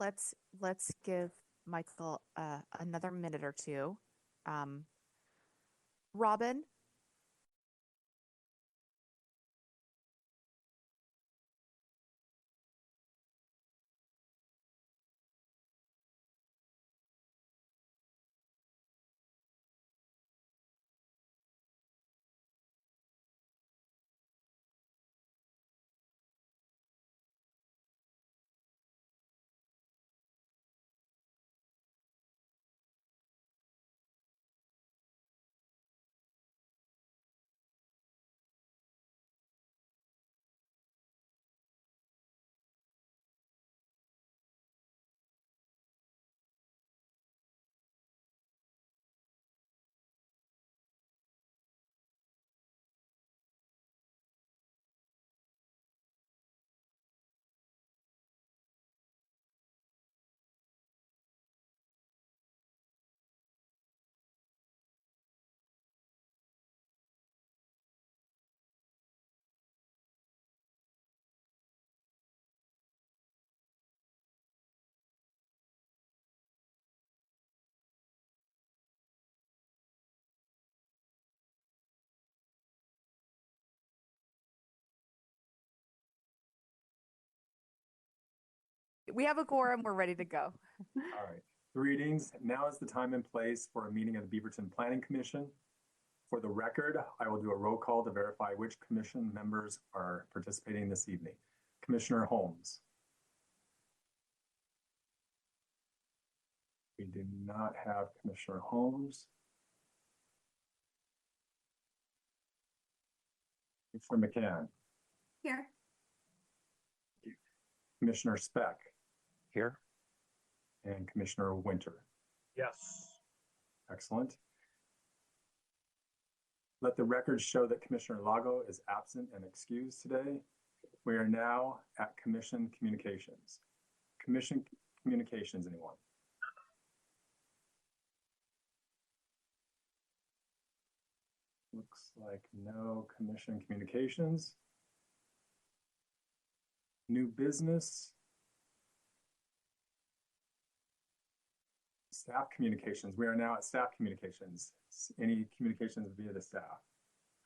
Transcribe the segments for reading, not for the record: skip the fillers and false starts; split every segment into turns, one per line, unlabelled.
let's give Michael another minute or two. Um, Robin, we have a quorum. We're ready to go.
All right. Greetings. Now is the time and place for a meeting of the Beaverton Planning Commission. For the record, I will do a roll call to verify which commission members are participating this evening. Commissioner Holmes. We do not have Commissioner Holmes. Commissioner McCann.
Here.
Commissioner Speck.
Here.
And Commissioner Winter.
Yes.
Excellent. Let the record show that Commissioner Lago is absent and excused today. We are now at Commission Communications. Commission Communications, anyone? Looks like no Commission Communications. New business. Staff communications. We are now at staff communications. Any communications via the staff?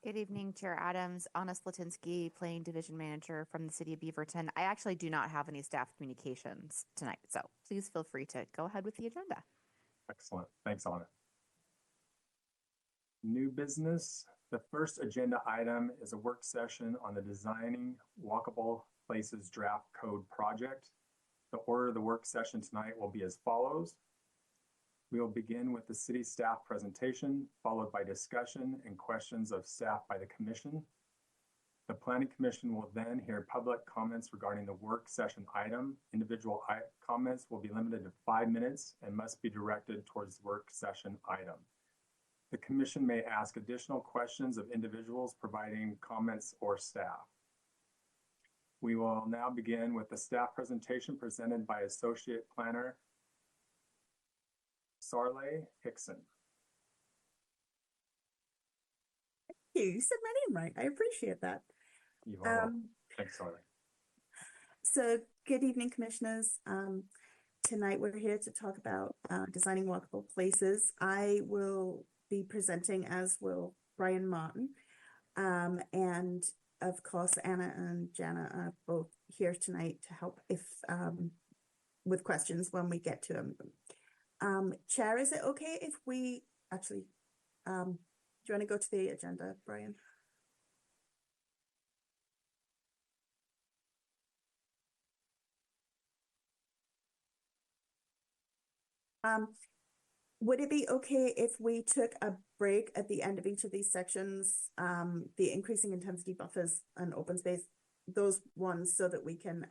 Good evening, Chair Adams. Anna Slatinsky, Planning Division Manager from the City of Beaverton. I actually do not have any staff communications tonight, so please feel free to go ahead with the agenda.
Excellent. Thanks, Anna. New business. The first agenda item is a work session on the Designing Walkable Places Draft Code project. The order of the work session tonight will be as follows. We will begin with the city staff presentation, followed by discussion and questions of staff by the commission. The Planning Commission will then hear public comments regarding the work session item. Individual comments will be limited to 5 minutes and must be directed towards the work session item. The commission may ask additional questions of individuals providing comments or staff. We will now begin with the staff presentation presented by Associate Planner Sarley Hickson.
You said my name right. I appreciate that.
You are welcome. Thanks, Sarley.
So good evening, commissioners. Tonight we're here to talk about designing walkable places. I will be presenting, as will Brian Martin. And of course, Anna and Jana are both here tonight to help if with questions when we get to them. Chair, is it okay if we actually, do you want to go to the agenda, Brian? Would it be okay if we took a break at the end of each of these sections, the increasing intensity buffers and open space, those ones, so that we can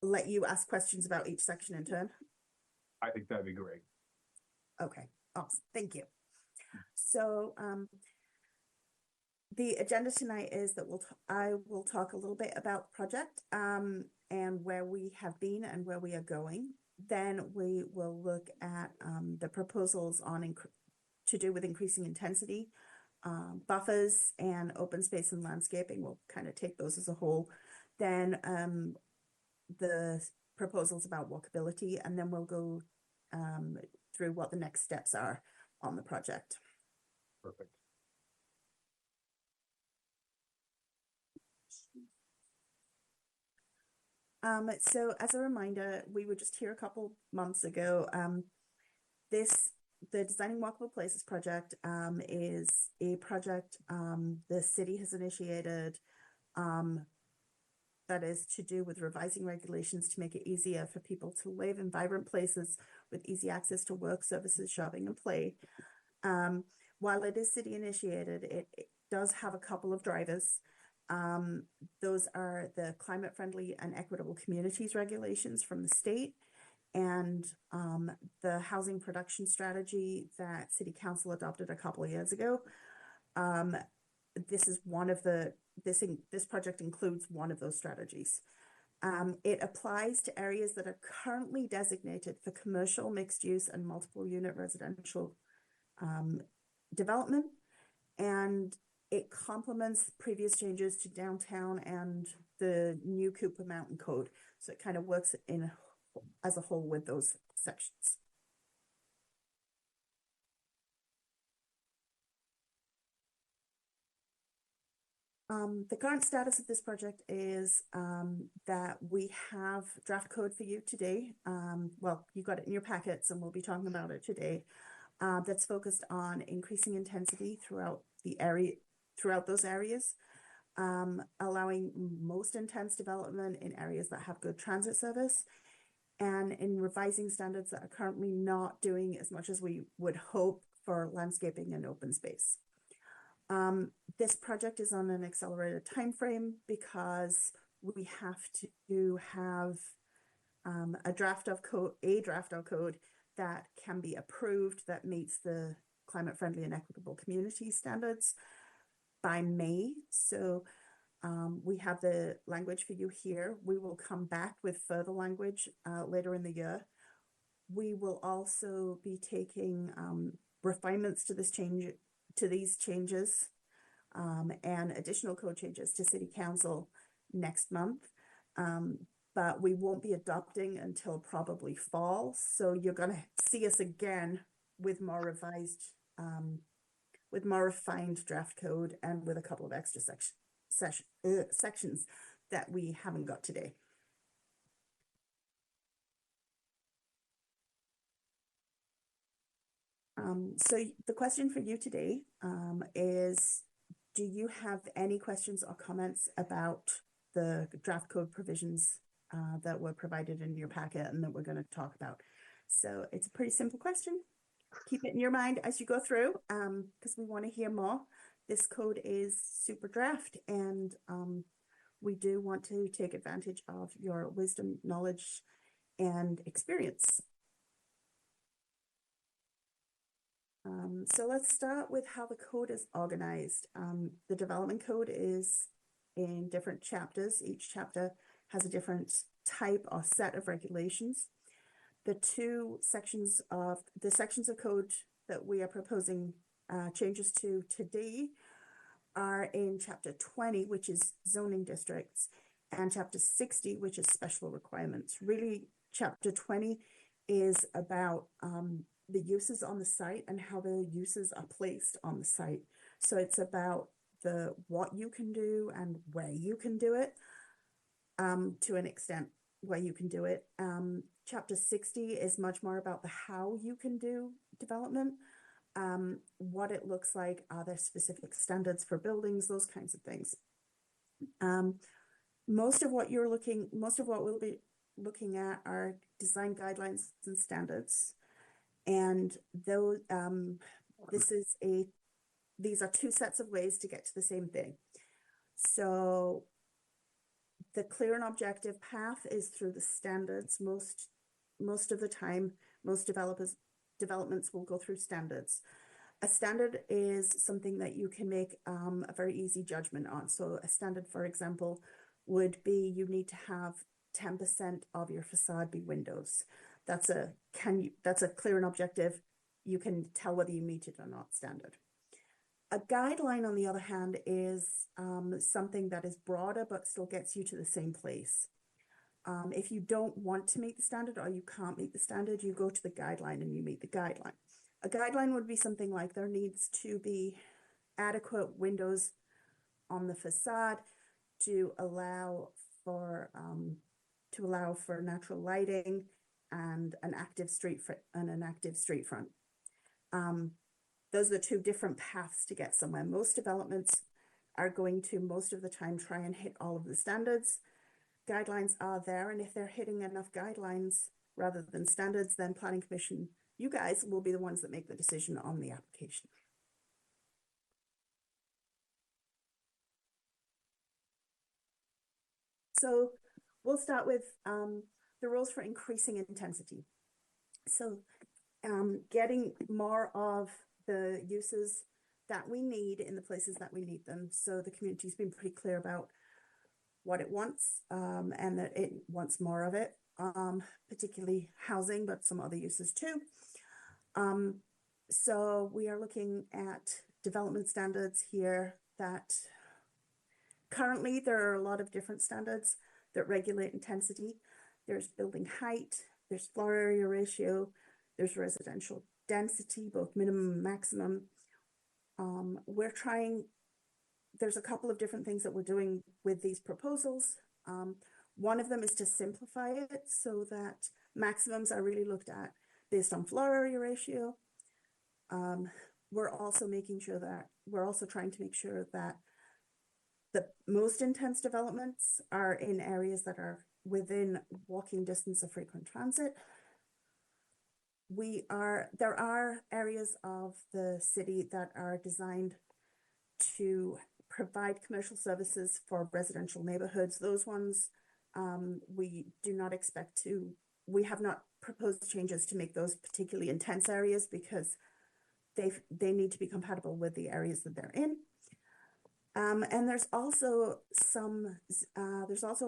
let you ask questions about each section in turn?
I think that'd be great.
Okay, awesome. Thank you. So the agenda tonight is that I will talk a little bit about the project and where we have been and where we are going. Then we will look at the proposals on to do with increasing intensity, buffers, and open space and landscaping. We'll kind of take those as a whole. Then the proposals about walkability, and then we'll go through what the next steps are on the project.
Perfect.
So as a reminder, we were just here a couple months ago. The Designing Walkable Places project is a project the city has initiated that is to do with revising regulations to make it easier for people to live in vibrant places with easy access to work, services, shopping, and play. While it is city initiated, it does have a couple of drivers. Those are the climate friendly and equitable communities regulations from the state, and the housing production strategy that City Council adopted a couple of years ago. This is one of the, this project includes one of those strategies. It applies to areas that are currently designated for commercial, mixed use, and multiple unit residential development, and it complements previous changes to downtown and the new Cooper Mountain Code. So it kind of works in as a whole with those sections. The current status of this project is that we have draft code for you today. Well, you got it in your packets and we'll be talking about it today. That's focused on increasing intensity throughout the area, throughout those areas, allowing most intense development in areas that have good transit service, and in revising standards that are currently not doing as much as we would hope for landscaping and open space. This project is on an accelerated time frame because we have to have a draft of code that can be approved that meets the climate friendly and equitable community standards by May. So we have the language for you here. We will come back with further language later in the year. We will also be taking refinements to this change, to these changes, and additional code changes to City Council next month. But we won't be adopting until probably fall. So you're going to see us again with more revised, with more refined draft code and with a couple of extra sections that we haven't got today. So the question for you today is, do you have any questions or comments about the draft code provisions that were provided in your packet and that we're going to talk about? So it's a pretty simple question. Keep it in your mind as you go through, because we want to hear more. This code is super draft, and we do want to take advantage of your wisdom, knowledge, and experience. So let's start with how the code is organized. The development code is in different chapters. Each chapter has a different type or set of regulations. The sections of code that we are proposing changes to today are in chapter 20, which is zoning districts, and chapter 60, which is special requirements. Really, chapter 20 is about the uses on the site and how the uses are placed on the site. So it's about what you can do and where you can do it, to an extent where you can do it. Chapter 60 is much more about the how you can do development, what it looks like, are there specific standards for buildings, those kinds of things. Most of what we'll be looking at are design guidelines and standards. And those, these are two sets of ways to get to the same thing. So the clear and objective path is through the standards. Most of the time, most developments will go through standards. A standard is something that you can make a very easy judgment on. So a standard, for example, would be you need to have 10% of your facade be windows. That's a clear and objective. You can tell whether you meet it or not standard. A guideline, on the other hand, is something that is broader but still gets you to the same place. If you don't want to meet the standard or you can't meet the standard, you go to the guideline and you meet the guideline. A guideline would be something like there needs to be adequate windows on the facade to allow for natural lighting and an active street front. Those are the two different paths to get somewhere. Most developments are going to most of the time try and hit all of the standards. Guidelines are there, and if they're hitting enough guidelines rather than standards, then Planning Commission, you guys will be the ones that make the decision on the application. So we'll start with the rules for increasing intensity. So getting more of the uses that we need in the places that we need them. So the community's been pretty clear about what it wants and that it wants more of it, particularly housing, but some other uses too. So we are looking at development standards here that currently there are a lot of different standards that regulate intensity. There's building height, there's floor area ratio, there's residential density, both minimum and maximum. There's a couple of different things that we're doing with these proposals. One of them is to simplify it so that maximums are really looked at based on floor area ratio. We're also trying to make sure that the most intense developments are in areas that are within walking distance of frequent transit. There are areas of the city that are designed to provide commercial services for residential neighborhoods. Those ones, we have not proposed changes to make those particularly intense areas because they need to be compatible with the areas that they're in. And there's also a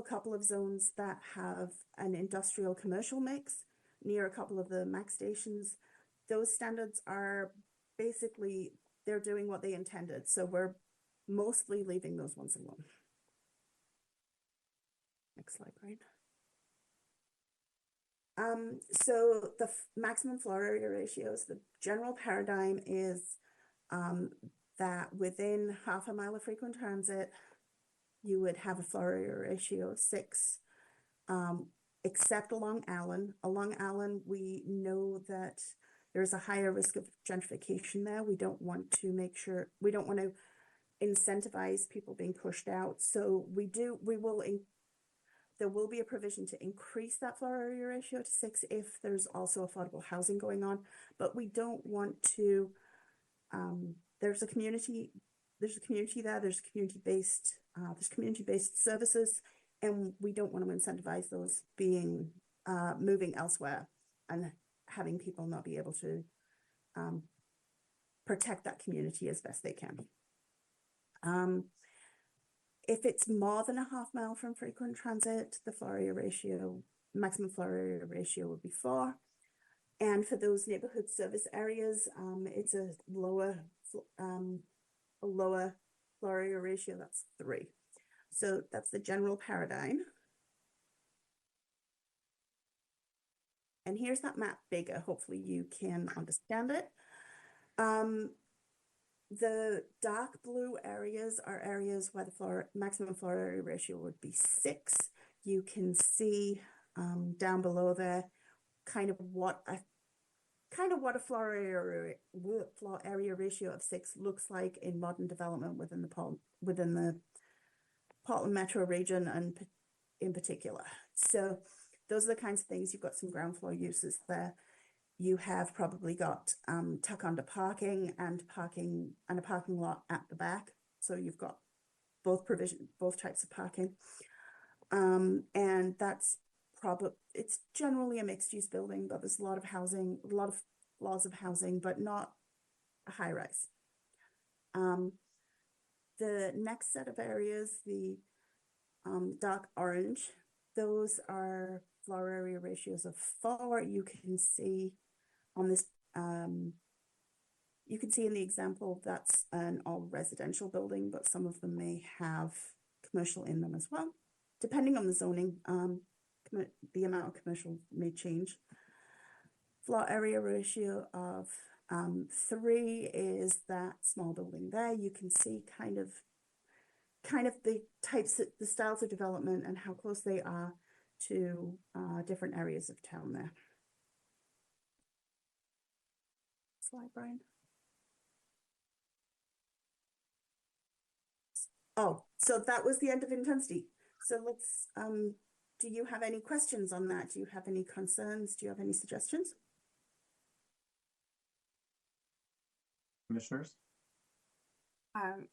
couple of zones that have an industrial commercial mix near a couple of the max stations. Those standards are basically, they're doing what they intended. So we're mostly leaving those ones alone. Next slide, Brian. So the maximum floor area ratios, the general paradigm is that within half a mile of frequent transit, you would have a floor area ratio of 6, except along Allen. Along Allen, we know that there's a higher risk of gentrification there. We don't want to incentivize people being pushed out. So there will be a provision to increase that floor area ratio to 6 if there's also affordable housing going on, but we don't want to, there's community there, there's community-based services, and we don't want to incentivize those being, moving elsewhere and having people not be able to protect that community as best they can. If it's more than a half mile from frequent transit, the maximum floor area ratio would be 4. And for those neighborhood service areas, it's a lower floor area ratio, that's 3. So that's the general paradigm. And here's that map bigger. Hopefully you can understand it. The dark blue areas are areas where the maximum floor area ratio would be 6. You can see down below there kind of what a floor area ratio of 6 looks like in modern development within the Portland metro region and in particular. So those are the kinds of things. You've got some ground floor uses there. You have probably got tuck under parking and a parking lot at the back. So you've got both types of parking. And it's generally a mixed use building, but there's a lot of housing, a lot of floors of housing, but not a high rise. The next set of areas, the dark orange, those are floor area ratios of 4. You can see on this, you can see in the example that's an all residential building, but some of them may have commercial in them as well, depending on the zoning. the amount of commercial may change. Floor area ratio of 3 is that small building there. You can see kind of the the styles of development and how close they are to different areas of town there. Slide, Brian. Oh, so that was the end of intensity. So let's, do you have any questions on that? Do you have any concerns? Do you have any suggestions?
Commissioners?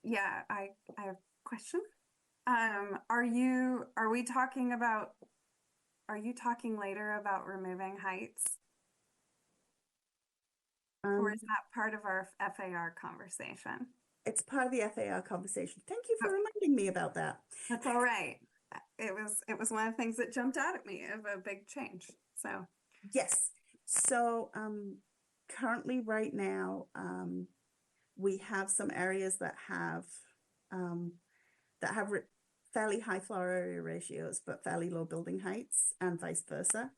Yeah, I have a question. Are you talking later about removing heights? Or is that part of our FAR conversation?
It's part of the FAR conversation. Thank you for reminding me about that.
That's all right. It was one of the things that jumped out at me of a big change. So
yes. So currently right now, we have some areas that have fairly high floor area ratios, but fairly low building heights, and vice versa,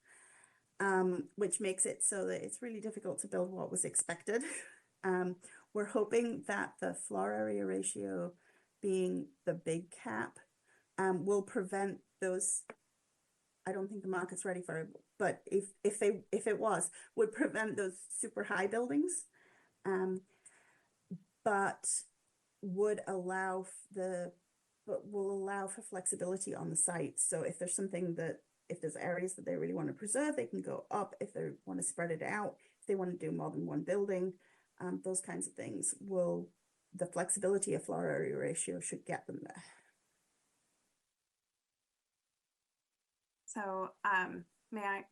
which makes it so that it's really difficult to build what was expected. We're hoping that the floor area ratio being the big cap will prevent those. I don't think the market's ready for it, but if it was, would prevent those super high buildings, but will allow for flexibility on the site. So if there's areas that they really want to preserve, they can go up. If they want to spread it out, if they want to do more than one building, those kinds of things the flexibility of floor area ratio should get them there.
So, may I,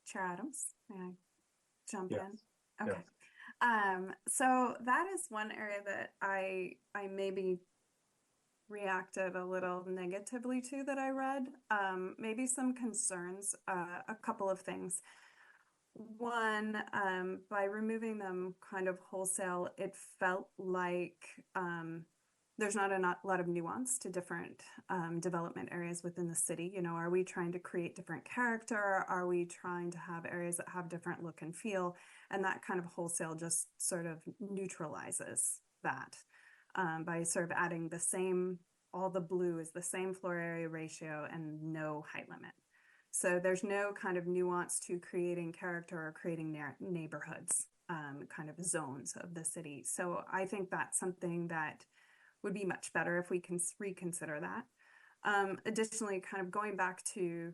Chair Adams, may I jump
Yes.
in? Okay.
Yes.
So that is one area that I maybe reacted a little negatively to that I read. Maybe some concerns, a couple of things. One, by removing them kind of wholesale, it felt like there's not a lot of nuance to different development areas within the city. You know, are we trying to create different character? Are we trying to have areas that have different look and feel? And that kind of wholesale just sort of neutralizes that by sort of adding all the blue is the same floor area ratio and no height limit. So there's no kind of nuance to creating character or creating neighborhoods, kind of zones of the city. So I think that's something that would be much better if we can reconsider that. Additionally, kind of going back to,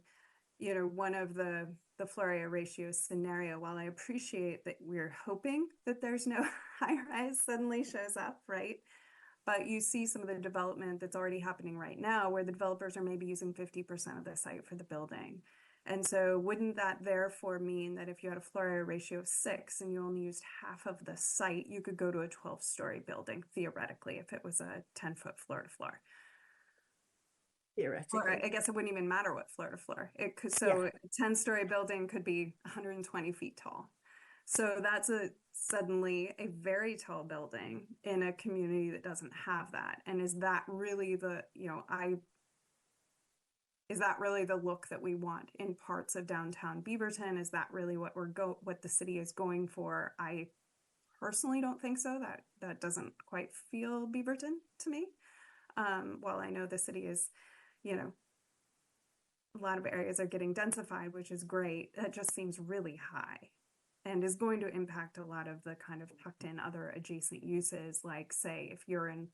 you know, one of the floor area ratio scenario, while I appreciate that we're hoping that there's no high rise suddenly shows up, right? But you see some of the development that's already happening right now where the developers are maybe using 50% of the site for the building. And so wouldn't that therefore mean that if you had a floor area ratio of 6 and you only used half of the site, you could go to a 12-story building, theoretically, if it was a 10-foot floor to floor?
Theoretically.
Or I guess it wouldn't even matter what floor to floor. It could, so yeah. A 10-story building could be 120 feet tall. So that's suddenly a very tall building in a community that doesn't have that. And is that really the, is that really the look that we want in parts of downtown Beaverton? Is that really what what the city is going for? I personally don't think so. That doesn't quite feel Beaverton to me. While I know the city is, a lot of areas are getting densified, which is great. That just seems really high. And is going to impact a lot of the kind of tucked in other adjacent uses, like say if you're in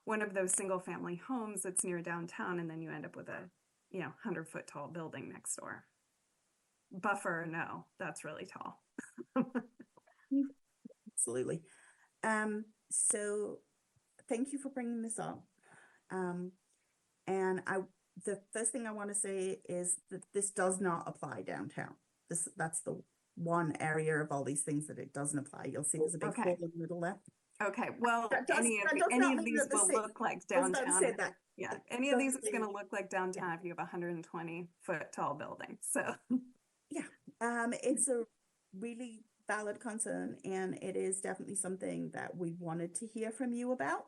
one of those single family homes that's near downtown and then you end up with a 100-foot tall building next door. Buffer, no, that's really tall.
Absolutely. So thank you for bringing this up. And the first thing I want to say is that this does not apply downtown. That's the one area of all these things that it doesn't apply. You'll see there's a big hole in the middle there.
Okay, well, any of these will look like downtown. Yeah, any of these is going to look like downtown if you have a 120-foot tall building. So
yeah, it's a really valid concern, and it is definitely something that we wanted to hear from you about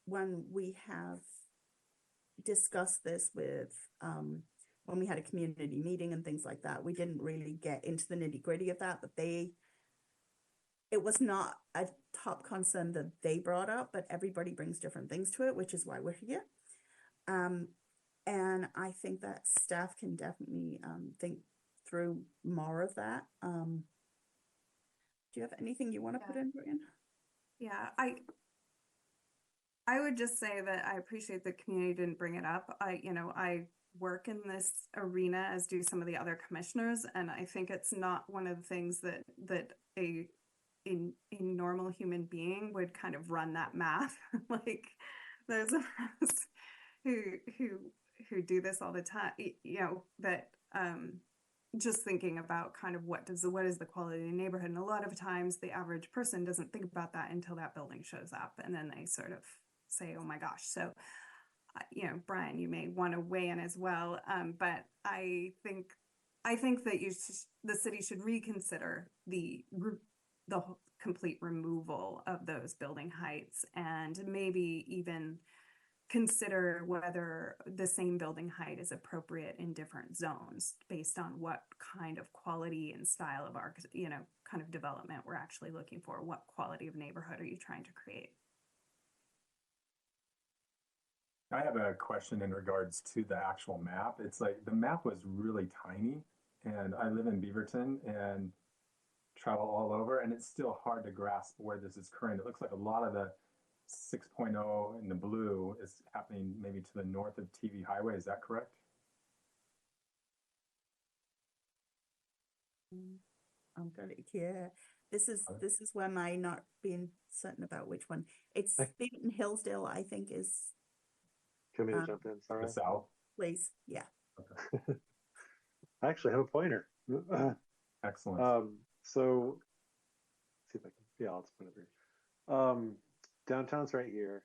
when we have discussed this with when we had a community meeting and things like that. We didn't really get into the nitty-gritty of that, but it was not a top concern that they brought up, but everybody brings different things to it, which is why we're here. And I think that staff can definitely think through more of that. Do you have anything you want to put in, Brian?
Yeah, I would just say that I appreciate the community didn't bring it up. I work in this arena, as do some of the other commissioners, and I think it's not one of the things that a normal human being would kind of run that math. Like those of us who do this all the time, that just thinking about kind of what is the quality of the neighborhood, and a lot of times the average person doesn't think about that until that building shows up, and then they sort of say, oh my gosh. So Brian, you may want to weigh in as well, but I think that the city should reconsider the complete removal of those building heights, and maybe even consider whether the same building height is appropriate in different zones based on what kind of quality and style of kind of development we're actually looking for. What quality of neighborhood are you trying to create?
I have a question in regards to the actual map. It's like the map was really tiny, and I live in Beaverton and travel all over, and it's still hard to grasp where this is occurring. It looks like a lot of the 6.0 in the blue is happening maybe to the north of TV Highway. Is that correct?
I'm gonna, yeah. This is where my not being certain about which one. It's Beaverton Hillsdale, I think, is.
Can we jump in? Sorry.
The south.
Please, yeah.
Okay.
I actually have a pointer.
Excellent.
So see if I can. Yeah, I'll just put it here. Downtown's right here.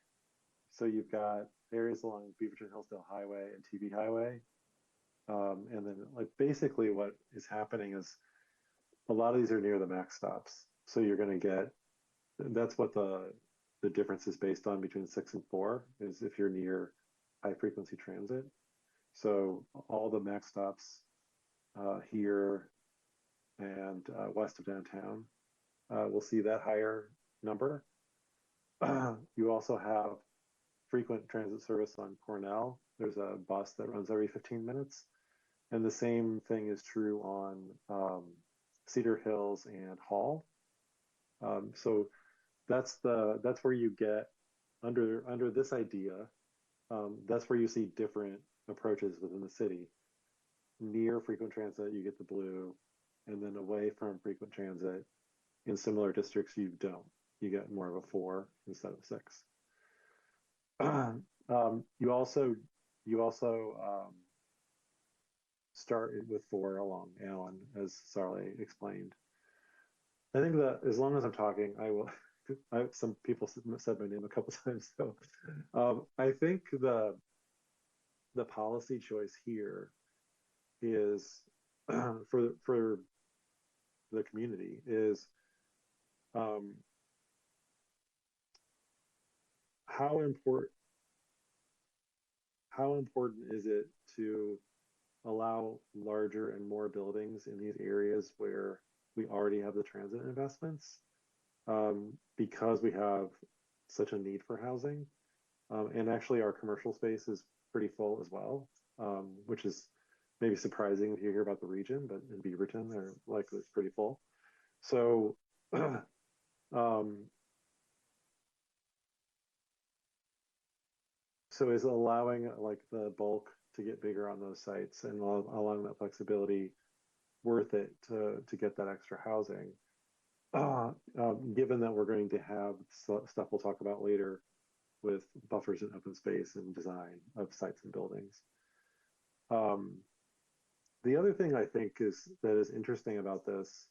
So you've got areas along Beaverton Hillsdale Highway and TV Highway. And then like basically what is happening is a lot of these are near the max stops. So you're going to get, that's what the difference is based on between 6 and 4 is if you're near high frequency transit. So all the max stops here and west of downtown will see that higher number. You also have frequent transit service on Cornell. There's a bus that runs every 15 minutes. And the same thing is true on Cedar Hills and Hall. So that's where you get under this idea. That's where you see different approaches within the city. Near frequent transit, you get the blue, and then away from frequent transit, in similar districts, you don't. You get more of a 4 instead of 6. You also start with 4 along Allen, as Sarley explained. I think that as long as I'm talking, I will. Some people said my name a couple times, so I think the policy choice here is for the community is how important is it to allow larger and more buildings in these areas where we already have the transit investments, because we have such a need for housing, and actually our commercial space is pretty full as well, which is maybe surprising if you hear about the region, but in Beaverton they're likely it's pretty full. So so is allowing like the bulk to get bigger on those sites and allowing that flexibility worth it to get that extra housing? Given that we're going to have stuff we'll talk about later with buffers and open space and design of sites and buildings. The other thing I think that is interesting about this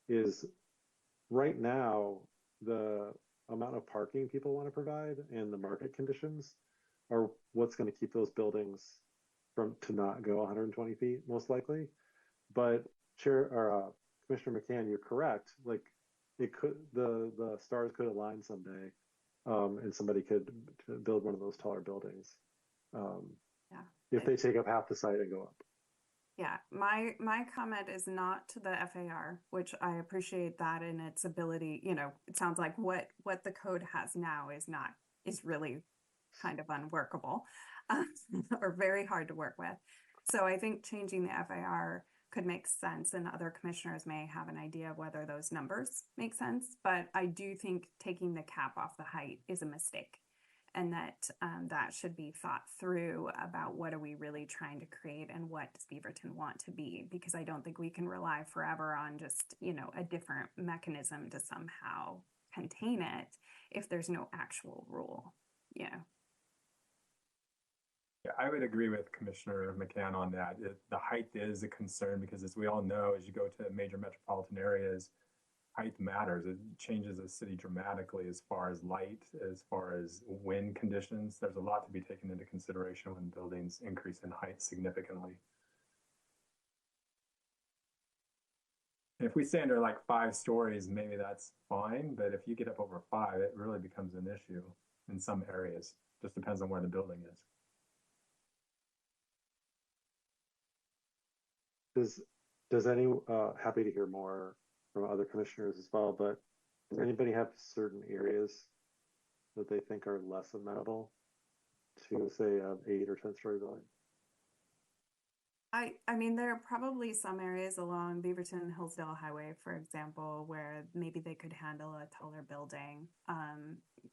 is right now, the amount of parking people want to provide and the market conditions are what's going to keep those buildings to not go 120 feet, most likely. But Commissioner McCann, you're correct. Like the stars could align someday, and somebody could build one of those taller buildings. If they take up half the site and go up.
Yeah, my comment is not to the FAR, which I appreciate that in its ability, it sounds like what the code has now is really kind of unworkable, or very hard to work with. So I think changing the FAR could make sense, and other commissioners may have an idea of whether those numbers make sense. But I do think taking the cap off the height is a mistake, and that that should be thought through about what are we really trying to create and what does Beaverton want to be, because I don't think we can rely forever on just, a different mechanism to somehow contain it if there's no actual rule. Yeah.
Yeah, I would agree with Commissioner McCann on that. The height is a concern because, as we all know, as you go to major metropolitan areas, height matters. It changes a city dramatically as far as light, as far as wind conditions. There's a lot to be taken into consideration when buildings increase in height significantly. And if we say under like 5 stories, maybe that's fine. But if you get up over 5, it really becomes an issue in some areas. Just depends on where the building is.
Does any happy to hear more from other commissioners as well, but does anybody have certain areas that they think are less amenable to, say, an 8 or 10-story building?
I mean, there are probably some areas along Beaverton Hillsdale Highway, for example, where maybe they could handle a taller building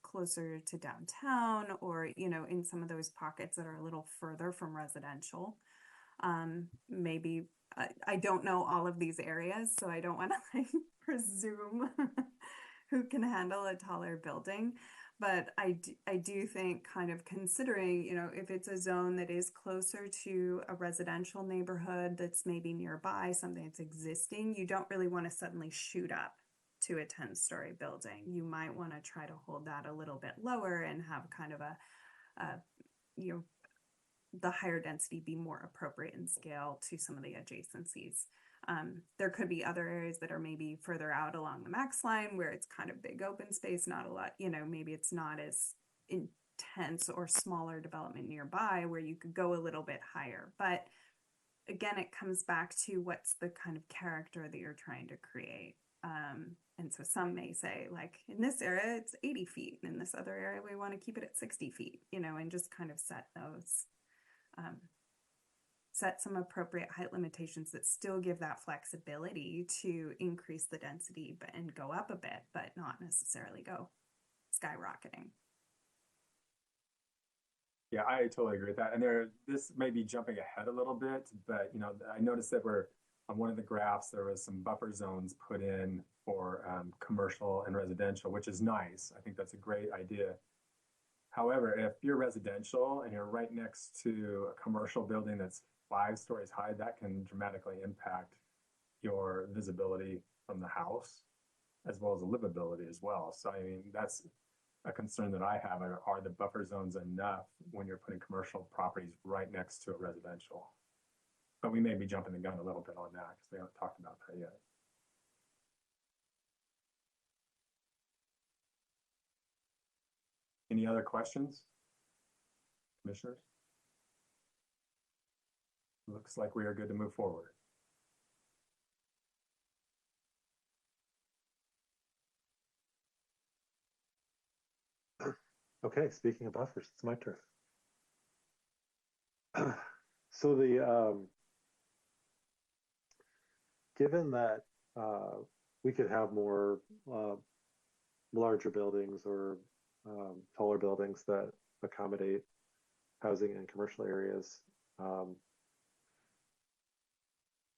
closer to downtown, or, in some of those pockets that are a little further from residential. Maybe I don't know all of these areas, so I don't want to presume who can handle a taller building. But I do think, kind of considering, if it's a zone that is closer to a residential neighborhood that's maybe nearby, something that's existing, you don't really want to suddenly shoot up to a 10-story building. You might want to try to hold that a little bit lower and have kind of the higher density be more appropriate in scale to some of the adjacencies. There could be other areas that are maybe further out along the max line where it's kind of big open space, not a lot, maybe it's not as intense, or smaller development nearby where you could go a little bit higher. But again, it comes back to what's the kind of character that you're trying to create. And so some may say, like, in this area, it's 80 feet. And in this other area, we want to keep it at 60 feet, and just kind of set those, set some appropriate height limitations that still give that flexibility to increase the density and go up a bit, but not necessarily go skyrocketing.
Yeah, I totally agree with that. And this may be jumping ahead a little bit, but I noticed that on one of the graphs, there was some buffer zones put in for commercial and residential, which is nice. I think that's a great idea. However, if you're residential and you're right next to a commercial building that's 5 stories high, that can dramatically impact your visibility from the house, as well as the livability as well. So, I mean, that's a concern that I have. Are the buffer zones enough when you're putting commercial properties right next to a residential? But we may be jumping the gun a little bit on that because we haven't talked about that yet. Any other questions, commissioners? Looks like we are good to move forward.
Okay, speaking of buffers, it's my turn. So given that we could have more larger buildings or taller buildings that accommodate housing in commercial areas,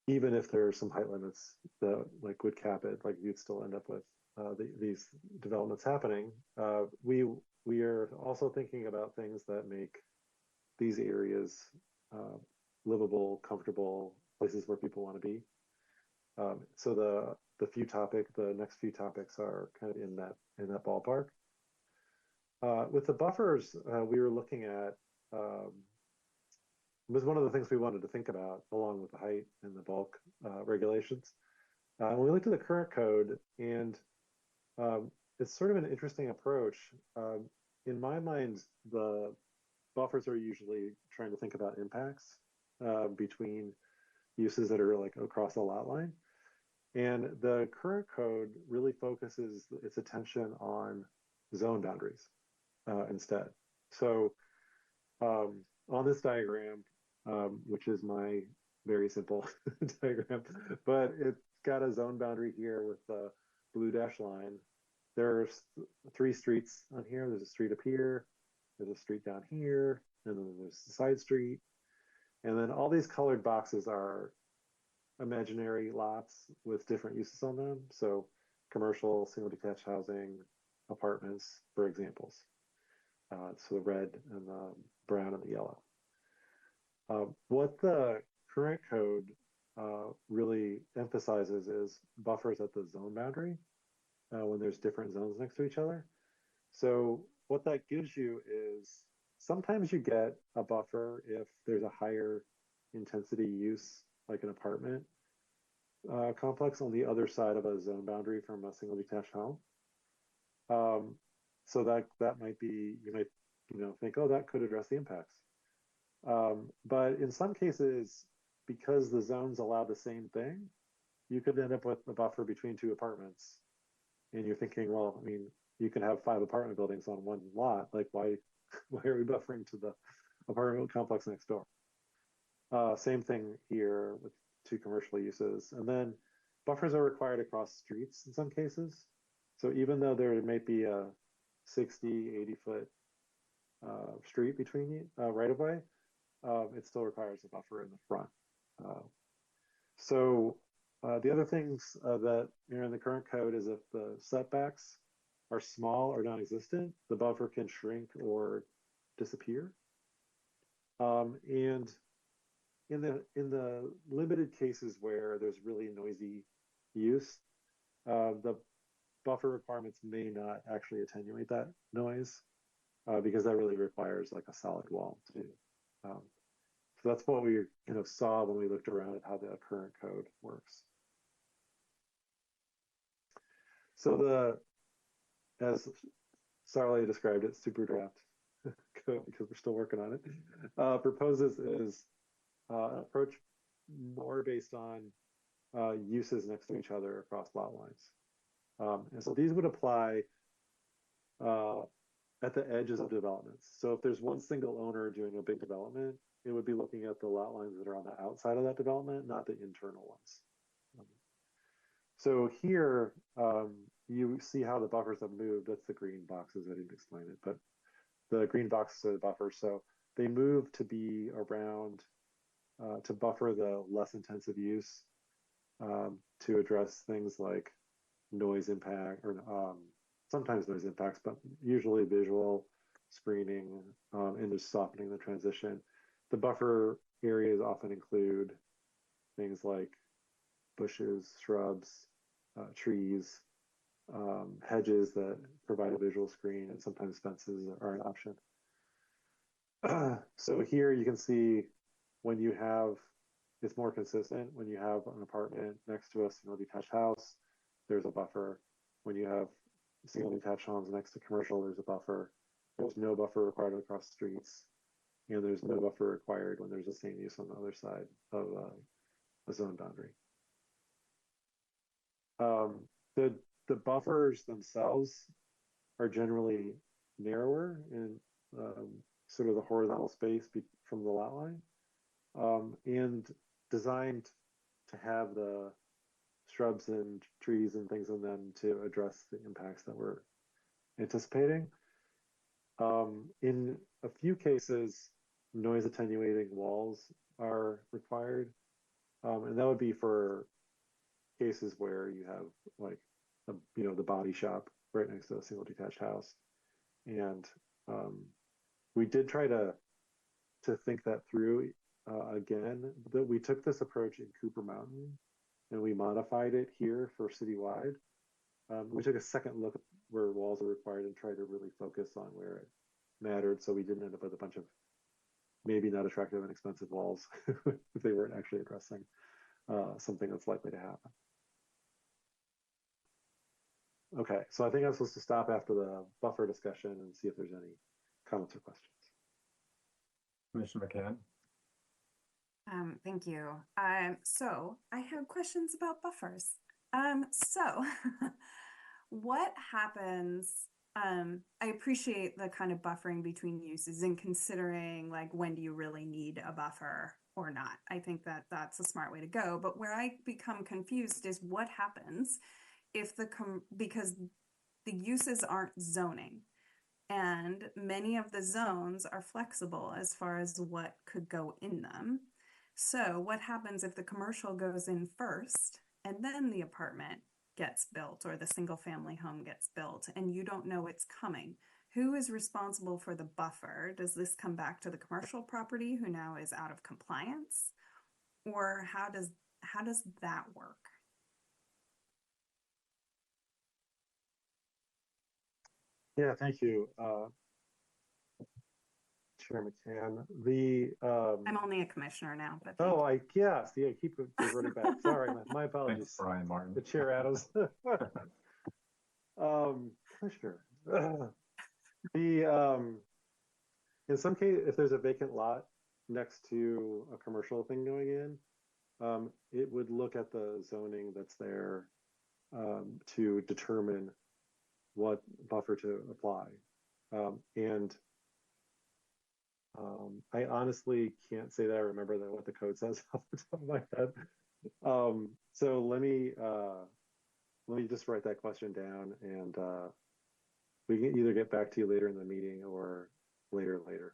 even if there are some height limits that like would cap it, like you'd still end up with these developments happening. We are also thinking about things that make these areas livable, comfortable places where people want to be. So the next few topics are kind of in that ballpark. With the buffers, we were looking at was one of the things we wanted to think about, along with the height and the bulk regulations. We looked at the current code, and it's sort of an interesting approach. In my mind, the buffers are usually trying to think about impacts between uses that are like across a lot line. And the current code really focuses its attention on zone boundaries instead. So on this diagram, which is my very simple diagram, but it's got a zone boundary here with the blue dashed line. There's 3 streets on here. There's a street up here, there's a street down here, and then there's the side street. And then all these colored boxes are imaginary lots with different uses on them. So commercial, single detached housing, apartments, for examples. So the red and the brown and the yellow. What the current code really emphasizes is buffers at the zone boundary when there's different zones next to each other. So what that gives you is sometimes you get a buffer if there's a higher intensity use, like an apartment complex on the other side of a zone boundary from a single detached home. So that might be, you might think, oh, that could address the impacts. But in some cases, because the zones allow the same thing, you could end up with a buffer between 2 apartments. And you're thinking, well, I mean, you can have 5 apartment buildings on one lot. Like, why are we buffering to the apartment complex next door? Same thing here with 2 commercial uses. And then buffers are required across streets in some cases. So even though there might be a 60, 80-foot street between you, right of way, it still requires a buffer in the front. So the other things that are in the current code is if the setbacks are small or non-existent, the buffer can shrink or disappear. And in the limited cases where there's really noisy use, the buffer requirements may not actually attenuate that noise because that really requires like a solid wall to do. So that's what we saw when we looked around at how the current code works. So as Sarli described it, super draft code, because we're still working on it, proposes is an approach more based on uses next to each other across lot lines. And so these would apply at the edges of developments. So if there's one single owner doing a big development, it would be looking at the lot lines that are on the outside of that development, not the internal ones. So here, you see how the buffers have moved. That's the green boxes. I didn't explain it, but the green boxes are the buffers. So they move to be around, to buffer the less intensive use, to address things like noise impact, or sometimes noise impacts, but usually visual screening, and just softening the transition. The buffer areas often include things like bushes, shrubs, trees, hedges that provide a visual screen, and sometimes fences are an option. So here you can see when you have, it's more consistent. When you have an apartment next to a single detached house, there's a buffer. When you have single detached homes next to commercial, there's a buffer. There's no buffer required across streets. And there's no buffer required when there's the same use on the other side of a zone boundary. The buffers themselves are generally narrower in sort of the horizontal space from the lot line, and designed to have the shrubs and trees and things in them to address the impacts that we're anticipating. In a few cases, noise attenuating walls are required, and that would be for cases where you have like the body shop right next to a single detached house. And we did try to think that through again. That we took this approach in Cooper Mountain and we modified it here for citywide. We took a second look at where walls are required and tried to really focus on where it mattered, so we didn't end up with a bunch of maybe not attractive and expensive walls if they weren't actually addressing something that's likely to happen. Okay, so I think I'm supposed to stop after the buffer discussion and see if there's any comments or questions.
Commissioner McCann?
Thank you. So I have questions about buffers. So what happens? I appreciate the kind of buffering between uses and considering like when do you really need a buffer or not. I think that that's a smart way to go. But where I become confused is what happens if because the uses aren't zoning. And many of the zones are flexible as far as what could go in them. So what happens if the commercial goes in first and then the apartment gets built or the single family home gets built and you don't know it's coming? Who is responsible for the buffer? Does this come back to the commercial property who now is out of compliance? Or how does that work?
Yeah, thank you, Chair McCann.
I'm only a commissioner now, but
Yeah, see, I keep reverting back. Sorry, my
Thanks,
apologies.
Brian Martin.
The Chair Adams. Commissioner. In some case, if there's a vacant lot next to a commercial thing going in, it would look at the zoning that's there to determine what buffer to apply. I honestly can't say that I remember what the code says off the top of my head. So let me just write that question down, and we can either get back to you later in the meeting or later.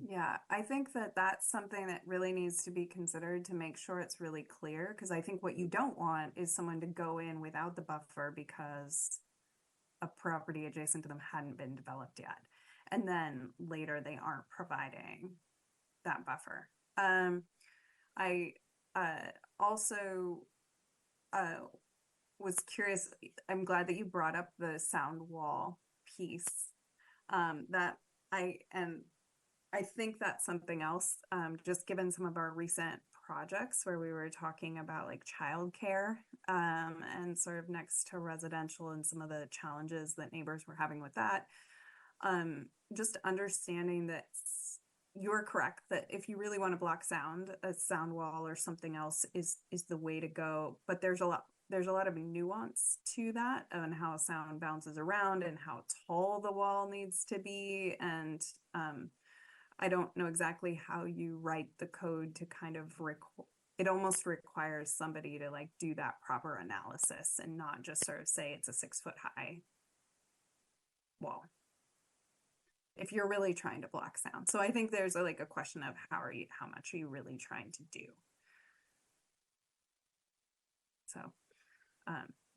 yeah, I think that that's something that really needs to be considered to make sure it's really clear. Because I think what you don't want is someone to go in without the buffer because a property adjacent to them hadn't been developed yet. And then later they aren't providing that buffer. I also was curious. I'm glad that you brought up the sound wall piece. I think that's something else, just given some of our recent projects where we were talking about like childcare and sort of next to residential and some of the challenges that neighbors were having with that. Just understanding that you're correct that if you really want to block sound, a sound wall or something else is the way to go. But there's a lot of nuance to that and how sound bounces around and how tall the wall needs to be. And I don't know exactly how you write the code to kind of it almost requires somebody to like do that proper analysis and not just sort of say it's a 6 foot high wall if you're really trying to block sound. So I think there's a question of how much are you really trying to do? So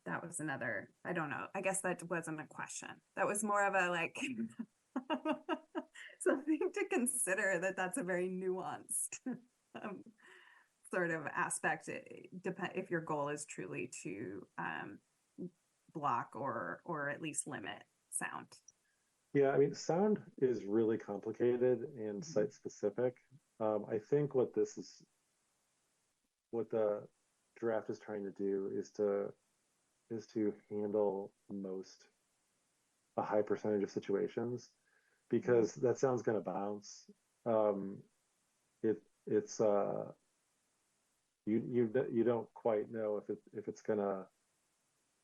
that was another, I don't know, I guess that wasn't a question. That was more of a something to consider, that's a very nuanced sort of aspect. If your goal is truly to block or at least limit sound.
Yeah, I mean, sound is really complicated and site specific. I think what the draft is trying to do is to handle a high percentage of situations, because that sound's going to bounce. You don't quite know if it's going to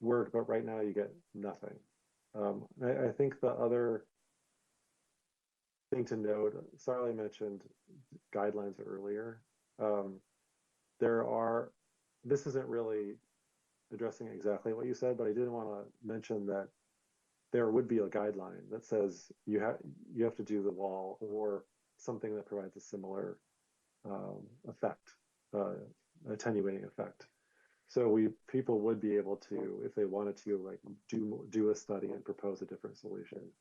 work, but right now you get nothing. I think the other thing to note, Sarli mentioned guidelines earlier. This isn't really addressing exactly what you said, but I did want to mention that there would be a guideline that says you have to do the wall or something that provides a similar effect, attenuating effect. So people would be able to, if they wanted to, do a study and propose a different solution.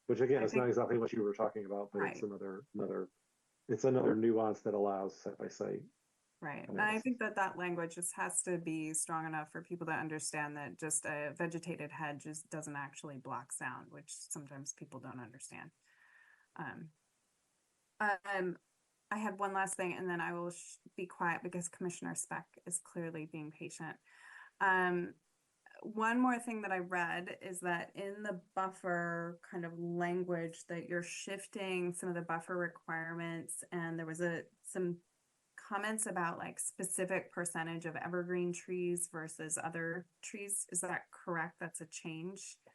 Which again, is not exactly what you were talking about, but right. It's another nuance that allows site by site.
Right. And I think that language just has to be strong enough for people to understand that just a vegetated hedge doesn't actually block sound, which sometimes people don't understand. I had one last thing, and then I will be quiet because Commissioner Speck is clearly being patient. one more thing that I read is that in the buffer kind of language that you're shifting some of the buffer requirements, and there was some comments about like specific percentage of evergreen trees versus other trees. Is that correct? That's a change. I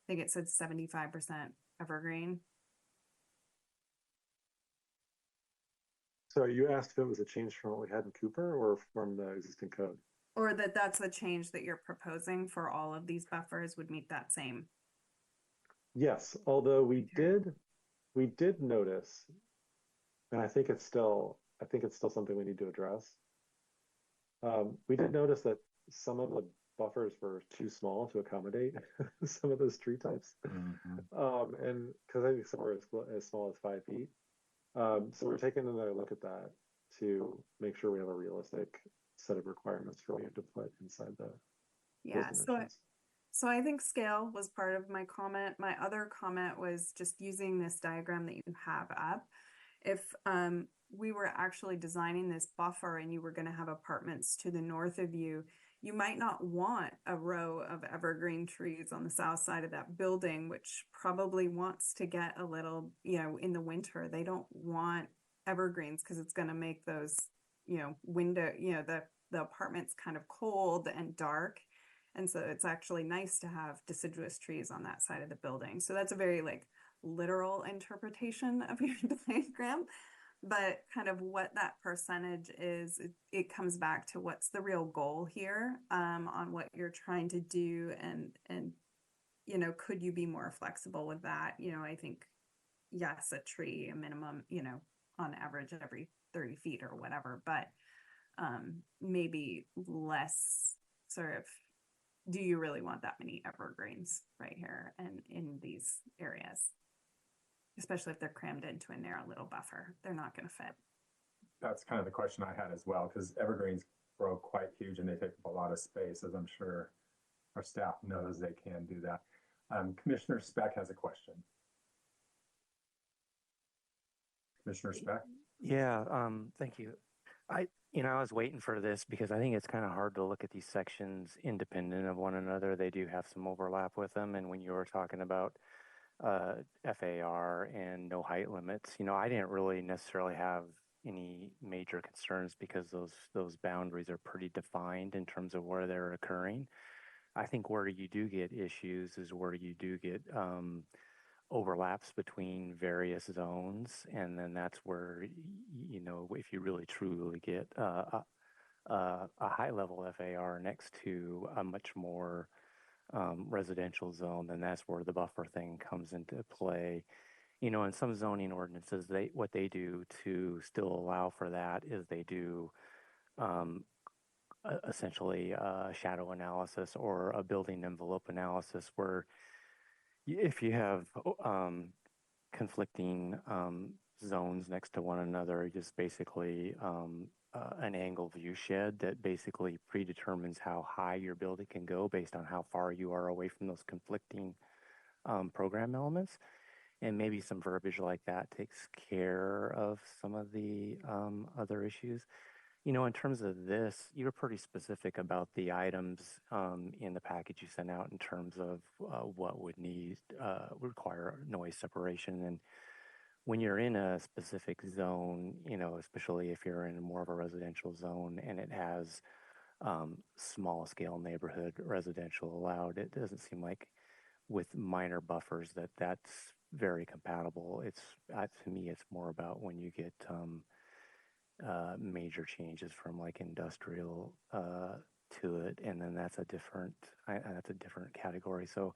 think it said 75% evergreen.
So you asked if it was a change from what we had in Cooper or from the existing code?
Or that's the change that you're proposing for all of these buffers would meet that same.
Yes, although we did notice, and I think it's still something we need to address. We did notice that some of the buffers were too small to accommodate some of those tree types. And because I think some are as small as 5 feet. So we're taking another look at that to make sure we have a realistic set of requirements for what we have to put inside the
Yeah,
those
so
dimensions.
so I think scale was part of my comment. My other comment was just using this diagram that you have up. If we were actually designing this buffer and you were going to have apartments to the north of you, you might not want a row of evergreen trees on the south side of that building, which probably wants to get a little, in the winter, they don't want evergreens because it's going to make those, the apartments kind of cold and dark. And so it's actually nice to have deciduous trees on that side of the building. So that's a very like literal interpretation of your diagram. But kind of what that percentage is, it comes back to what's the real goal here on what you're trying to do, and could you be more flexible with that? I think yes, a tree, a minimum, on average every 30 feet or whatever, but maybe less sort of. Do you really want that many evergreens right here and in these areas? Especially if they're crammed into a narrow little buffer, they're not going to fit.
That's kind of the question I had as well, because evergreens grow quite huge and they take up a lot of space, as I'm sure our staff knows they can do that. Commissioner Speck has a question. Commissioner Speck?
Yeah, thank you. I was waiting for this because I think it's kind of hard to look at these sections independent of one another. They do have some overlap with them. And when you were talking about FAR and no height limits, I didn't really necessarily have any major concerns because those boundaries are pretty defined in terms of where they're occurring. I think where you do get issues is where you do get overlaps between various zones, and then that's where if you really truly get a high level FAR next to a much more residential zone, then that's where the buffer thing comes into play. In some zoning ordinances, what they do to still allow for that is they do essentially a shadow analysis or a building envelope analysis, where if you have conflicting zones next to one another, just basically an angle view shed that basically predetermines how high your building can go based on how far you are away from those conflicting program elements. And maybe some verbiage like that takes care of some of the other issues. In terms of this, you were pretty specific about the items in the package you sent out in terms of what would require noise separation. And when you're in a specific zone, especially if you're in more of a residential zone and it has small scale neighborhood residential allowed, it doesn't seem like with minor buffers that's very compatible. It's to me, it's more about when you get major changes from like industrial to it, and then that's a different category. So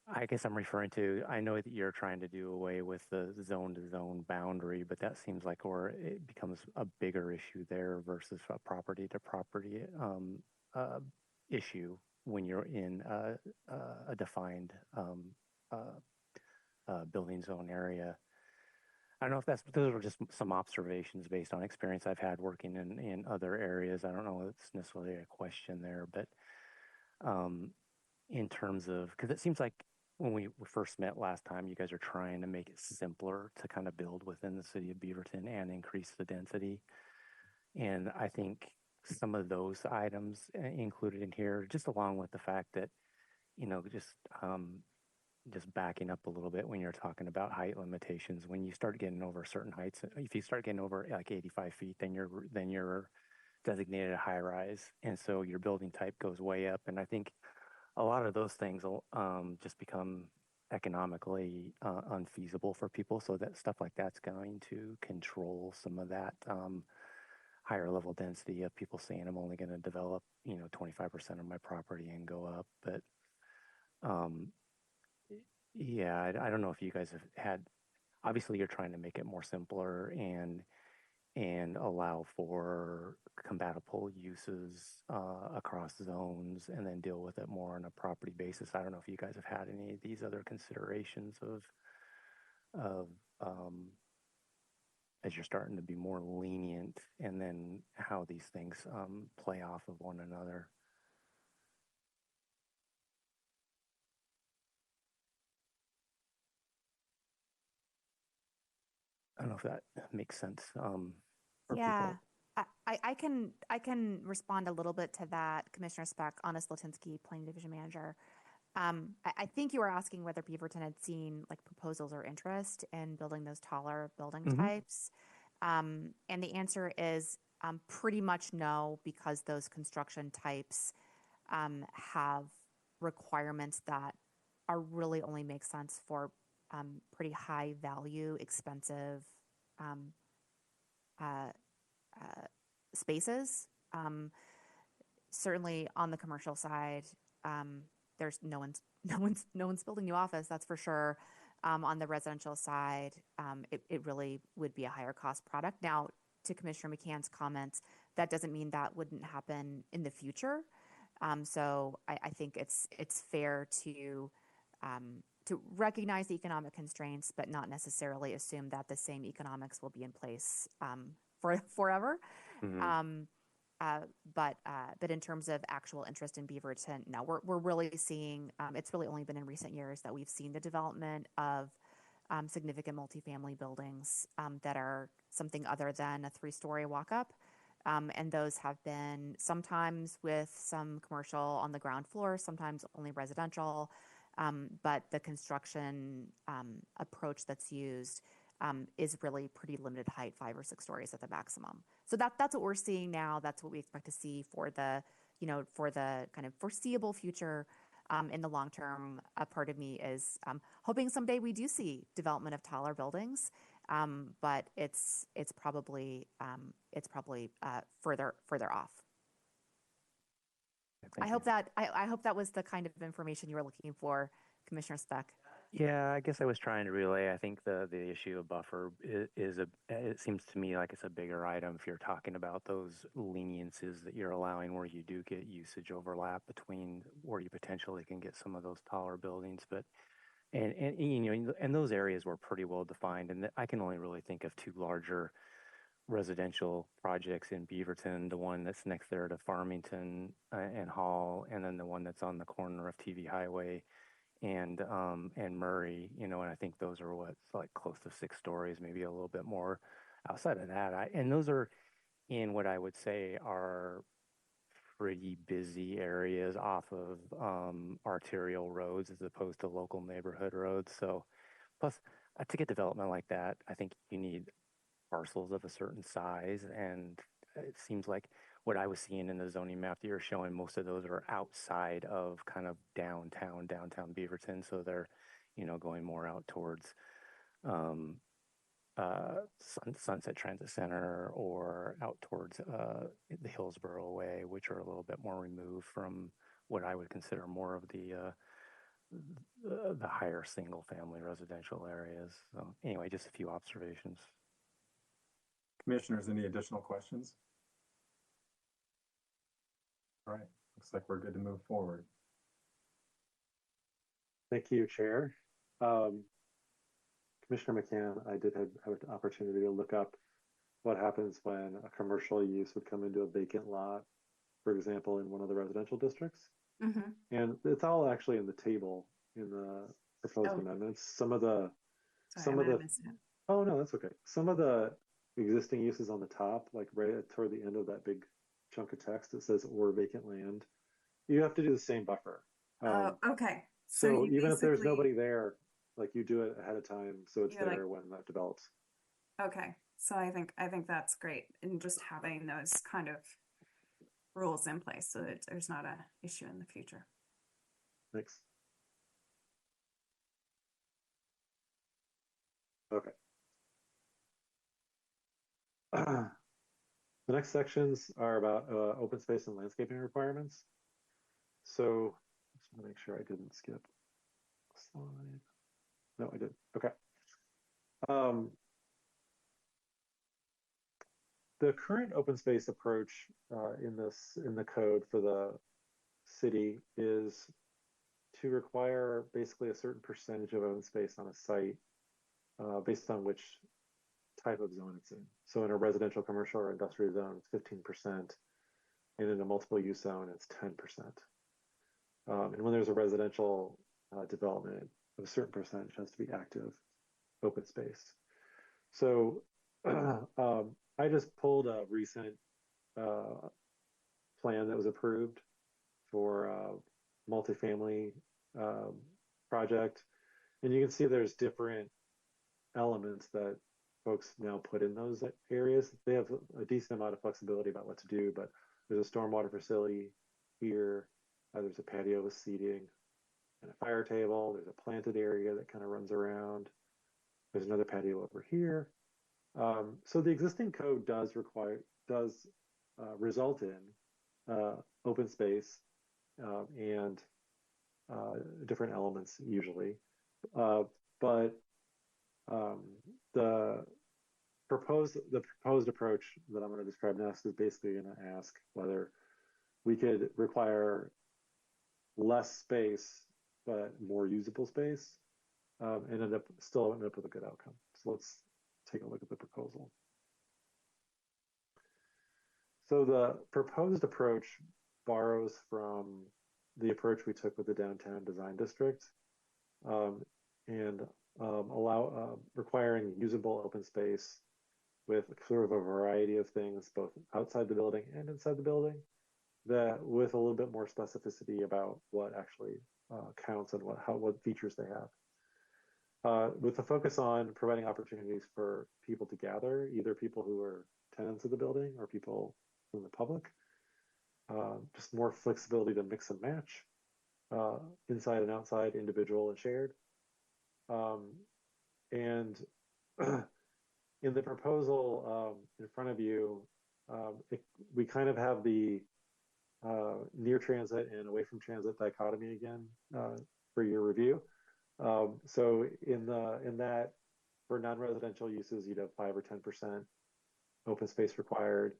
I guess I'm referring to, I know that you're trying to do away with the zone to zone boundary, but that seems like where it becomes a bigger issue there versus a property to property issue when you're in a defined building zone area. I don't know if those are just some observations based on experience I've had working in other areas. I don't know if it's necessarily a question there, but in terms of, because it seems like when we first met last time, you guys are trying to make it simpler to kind of build within the city of Beaverton and increase the density. And I think some of those items included in here, just along with the fact that, just backing up a little bit when you're talking about height limitations, when you start getting over certain heights, if you start getting over like 85 feet, then you're designated a high rise, and so your building type goes way up. And I think a lot of those things will just become economically unfeasible for people. So that stuff like that's going to control some of that higher level density of people saying I'm only going to develop 25% of my property and go up. But um, yeah, I don't know if you guys have had. Obviously, you're trying to make it more simpler and allow for compatible uses across zones, and then deal with it more on a property basis. I don't know if you guys have had any of these other considerations of as you're starting to be more lenient, and then how these things play off of one another. I don't know if that makes sense for
Yeah,
people.
I can respond a little bit to that, Commissioner Speck, Honest Latinsky, Planning Division Manager. I think you were asking whether Beaverton had seen like proposals or interest in building those taller building types. And the answer is pretty much no, because those construction types have requirements that are really only make sense for pretty high value, expensive um, uh, spaces. Certainly on the commercial side, there's no one's building new office, that's for sure. On the residential side, it really would be a higher cost product. Now, to Commissioner McCann's comments, that doesn't mean that wouldn't happen in the future. So I think it's fair to recognize the economic constraints, but not necessarily assume that the same economics will be in place for forever.
Mm-hmm.
But in terms of actual interest in Beaverton, no, we're really seeing. It's really only been in recent years that we've seen the development of significant multifamily buildings that are something other than a 3-story walk-up. And those have been sometimes with some commercial on the ground floor, sometimes only residential. But the construction approach that's used is really pretty limited height, 5 or 6 stories at the maximum. So that's what we're seeing now. That's what we expect to see for the kind of foreseeable future. In the long term, a part of me is hoping someday we do see development of taller buildings, but it's probably further off.
Thank
I
you.
hope that was the kind of information you were looking for, Commissioner Speck.
Yeah, I guess I was trying to relay. I think the issue of buffer it seems to me like it's a bigger item if you're talking about those leniences that you're allowing, where you do get usage overlap between where you potentially can get some of those taller buildings. But and those areas were pretty well defined, and I can only really think of 2 larger residential projects in Beaverton, the one that's next there to Farmington and Hall, and then the one that's on the corner of TV Highway and Murray, and I think those are what's like close to 6 stories, maybe a little bit more. Outside of that, and those are in what I would say are pretty busy areas off of arterial roads as opposed to local neighborhood roads. So, plus to get development like that, I think you need parcels of a certain size, and it seems like what I was seeing in the zoning map that you're showing, most of those are outside of kind of downtown Beaverton. So they're, going more out towards Sunset Transit Center, or out towards the Hillsborough Way, which are a little bit more removed from what I would consider more of the higher single family residential areas. So anyway, just a few observations.
Commissioners, any additional questions? All right, looks like we're good to move forward.
Thank you, Chair. Commissioner McCann, I did have an opportunity to look up what happens when a commercial use would come into a vacant lot, for example, in one of the residential districts.
Mm-hmm.
And it's all actually in the table in the proposed amendments.
Sorry, I missed it.
Oh no, that's okay. Some of the existing uses on the top, like right toward the end of that big chunk of text that says or vacant land, you have to do the same buffer.
Okay.
So
you
even if there's
basically-
nobody there, like you do it ahead of time, so it's
You're like-
there when that develops.
Okay, so I think that's great, and just having those kind of rules in place so that there's not a issue in the future.
Thanks. Okay. The next sections are about open space and landscaping requirements. So just want to make sure I didn't skip a slide. No, I did. Okay. The current open space approach in the code for the city is to require basically a certain percentage of open space on a site based on which type of zone it's in. So in a residential, commercial, or industrial zone, it's 15%, and in a multiple use zone, it's 10%. And when there's a residential development, a certain percentage has to be active open space. So I just pulled a recent plan that was approved for a multifamily project. And you can see there's different elements that folks now put in those areas. They have a decent amount of flexibility about what to do, but there's a stormwater facility here. There's a patio with seating and a fire table. There's a planted area that kind of runs around. There's another patio over here. So the existing code does result in open space and different elements usually, but the proposed approach that I'm going to describe next is basically going to ask whether we could require less space but more usable space and end up with a good outcome. So let's take a look at the proposal. So the proposed approach borrows from the approach we took with the downtown design district and requiring usable open space with sort of a variety of things, both outside the building and inside the building, that with a little bit more specificity about what actually counts and what features they have. With the focus on providing opportunities for people to gather, either people who are tenants of the building or people from the public, just more flexibility to mix and match inside and outside, individual and shared. And in the proposal in front of you, we kind of have the near transit and away from transit dichotomy again for your review. So in that, for non-residential uses, you'd have 5 or 10% open space required.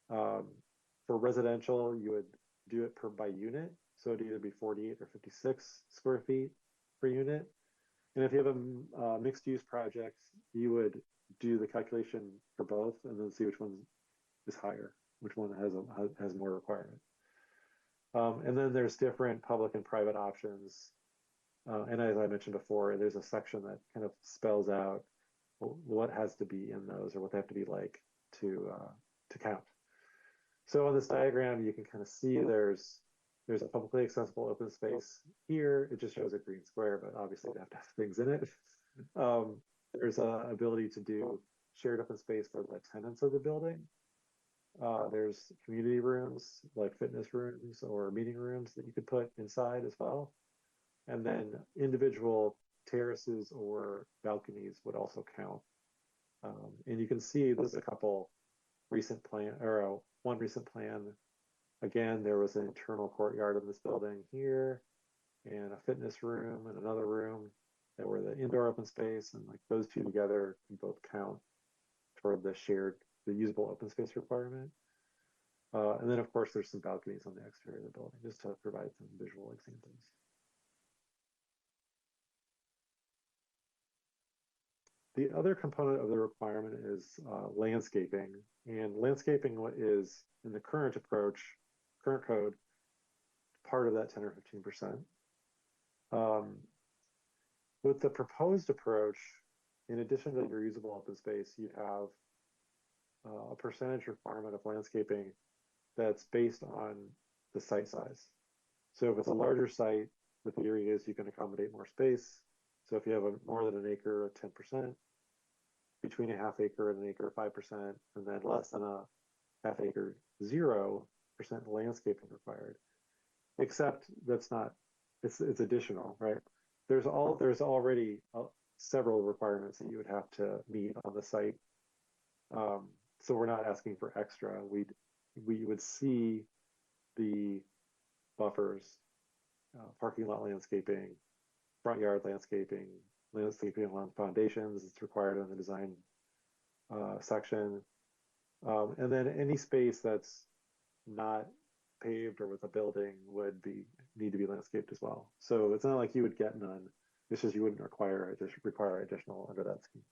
For residential, you would do it by unit. So it'd either be 48 or 56 square feet per unit. And if you have a mixed use project, you would do the calculation for both and then see which one is higher, which one has more requirement. And then there's different public and private options. And as I mentioned before, there's a section that kind of spells out what has to be in those or what they have to be like to count. So on this diagram, you can kind of see there's a publicly accessible open space here. It just shows a green square, but obviously they have to have things in it. There's an ability to do shared open space for the tenants of the building. There's community rooms like fitness rooms or meeting rooms that you could put inside as well. And then individual terraces or balconies would also count. And you can see there's a couple recent plan or one recent plan. Again, there was an internal courtyard of this building here and a fitness room and another room that were the indoor open space, and like those two together can both count toward the usable open space requirement. And then of course there's some balconies on the exterior of the building just to provide some visual examples. The other component of the requirement is landscaping, and landscaping is in the current code, part of that 10 or 15%. With the proposed approach, in addition to your usable open space, you have a percentage requirement of landscaping that's based on the site size. So if it's a larger site, the theory is you can accommodate more space. So if you have more than an acre, 10%, between a half acre and an acre, 5%, and then less than a half acre, 0% landscaping required. Except that's not, it's additional, right? There's already several requirements that you would have to meet on the site. So we're not asking for extra. We would see the buffers, parking lot landscaping, front yard landscaping, landscaping along foundations. It's required in the design section. And then any space that's not paved or with a building would need to be landscaped as well. So it's not like you would get none. It's just you wouldn't require additional under that scheme.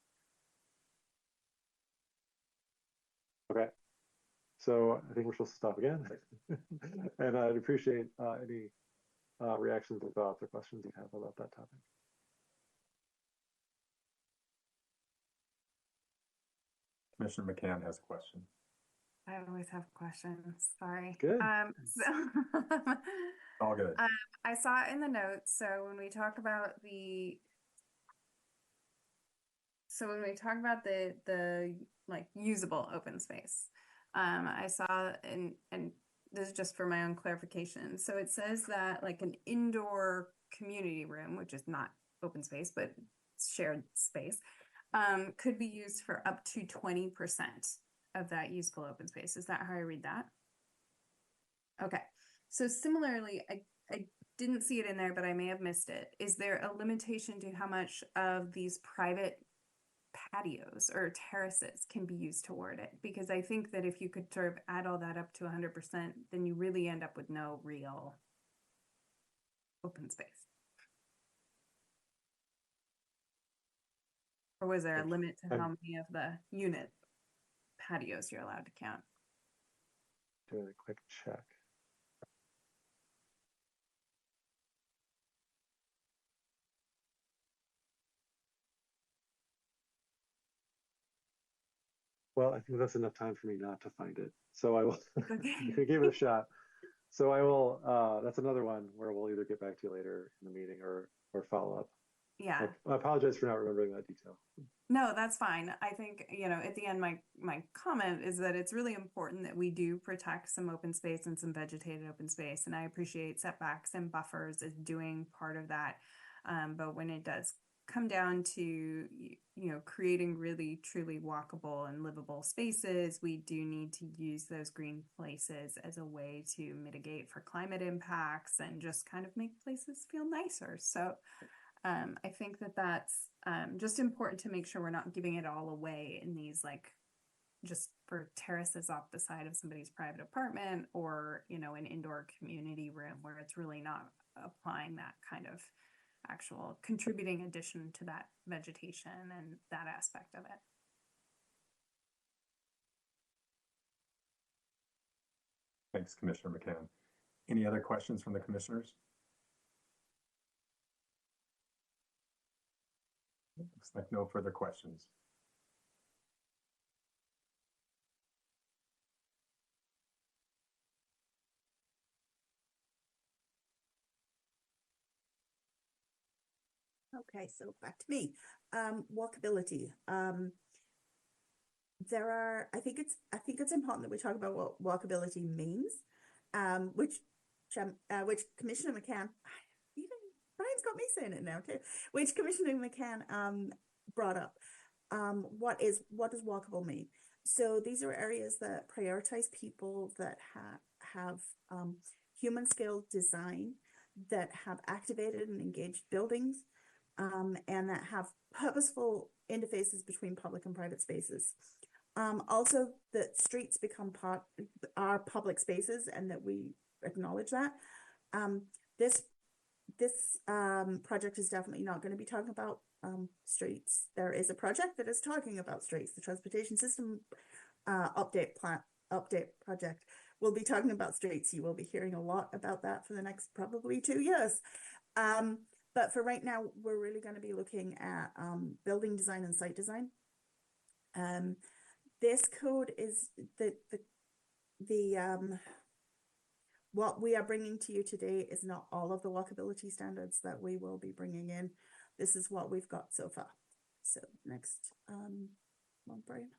Okay. So I think we're supposed to stop again. And I'd appreciate any reactions or thoughts or questions you have about that topic.
Commissioner McCann has a question.
I always have questions. Sorry.
Good.
All good.
I saw it in the notes. So when we talk about the like usable open space, I saw and this is just for my own clarification. So it says that like an indoor community room, which is not open space but shared space, could be used for up to 20% of that useful open space. Is that how I read that? Okay. So similarly, I didn't see it in there, but I may have missed it. Is there a limitation to how much of these private patios or terraces can be used toward it? Because I think that if you could sort of add all that up to 100%, then you really end up with no real open space. Or was there a limit to how many of the unit patios you're allowed to count?
Doing a quick check. Well, I think that's enough time for me not to find it. So I will give it a shot. So I will, that's another one where we'll either get back to you later in the meeting or follow up.
Yeah.
I apologize for not remembering that detail.
No, that's fine. I think, at the end, my comment is that it's really important that we do protect some open space and some vegetated open space. And I appreciate setbacks and buffers as doing part of that. But when it does come down to, creating really truly walkable and livable spaces, we do need to use those green places as a way to mitigate for climate impacts and just kind of make places feel nicer. So I think that that's just important to make sure we're not giving it all away in these just for terraces off the side of somebody's private apartment or, an indoor community room where it's really not applying that kind of actual contributing addition to that vegetation and that aspect of it.
Thanks, Commissioner McCann. Any other questions from the commissioners? Looks like no further questions.
Okay, so back to me. Walkability. I think it's important that we talk about what walkability means, which Commissioner McCann, even Brian's got me saying it now too, which Commissioner McCann brought up. What does walkable mean? So these are areas that prioritize people that have human scale design, that have activated and engaged buildings, and that have purposeful interfaces between public and private spaces. Also, that streets become our public spaces, and that we acknowledge that. This project is definitely not going to be talking about streets. There is a project that is talking about streets. The Transportation System Update project will be talking about streets. You will be hearing a lot about that for the next probably 2 years. But for right now, we're really going to be looking at building design and site design. This code is what we are bringing to you today is not all of the walkability standards that we will be bringing in. This is what we've got so far. So next, one, Brian.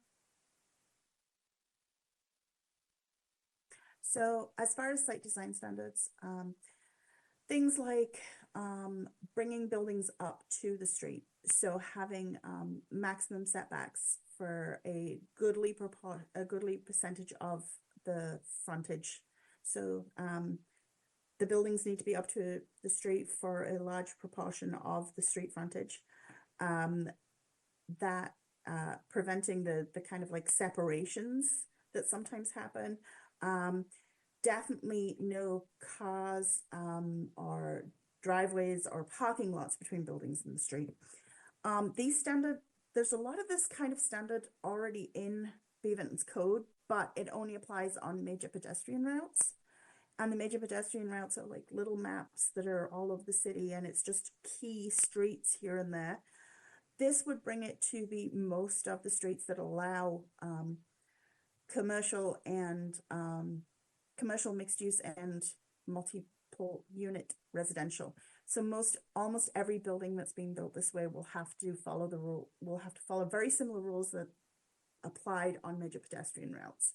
So as far as site design standards, things like bringing buildings up to the street. So having maximum setbacks for a goodly percentage of the frontage. So the buildings need to be up to the street for a large proportion of the street frontage. That preventing the kind of like separations that sometimes happen. Definitely no cars or driveways or parking lots between buildings in the street. There's a lot of this kind of standard already in Beaverton's code, but it only applies on major pedestrian routes. And the major pedestrian routes are like little maps that are all over the city, and it's just key streets here and there. This would bring it to be most of the streets that allow commercial and commercial mixed use and multiple unit residential. So almost every building that's being built this way will have to follow very similar rules that applied on major pedestrian routes.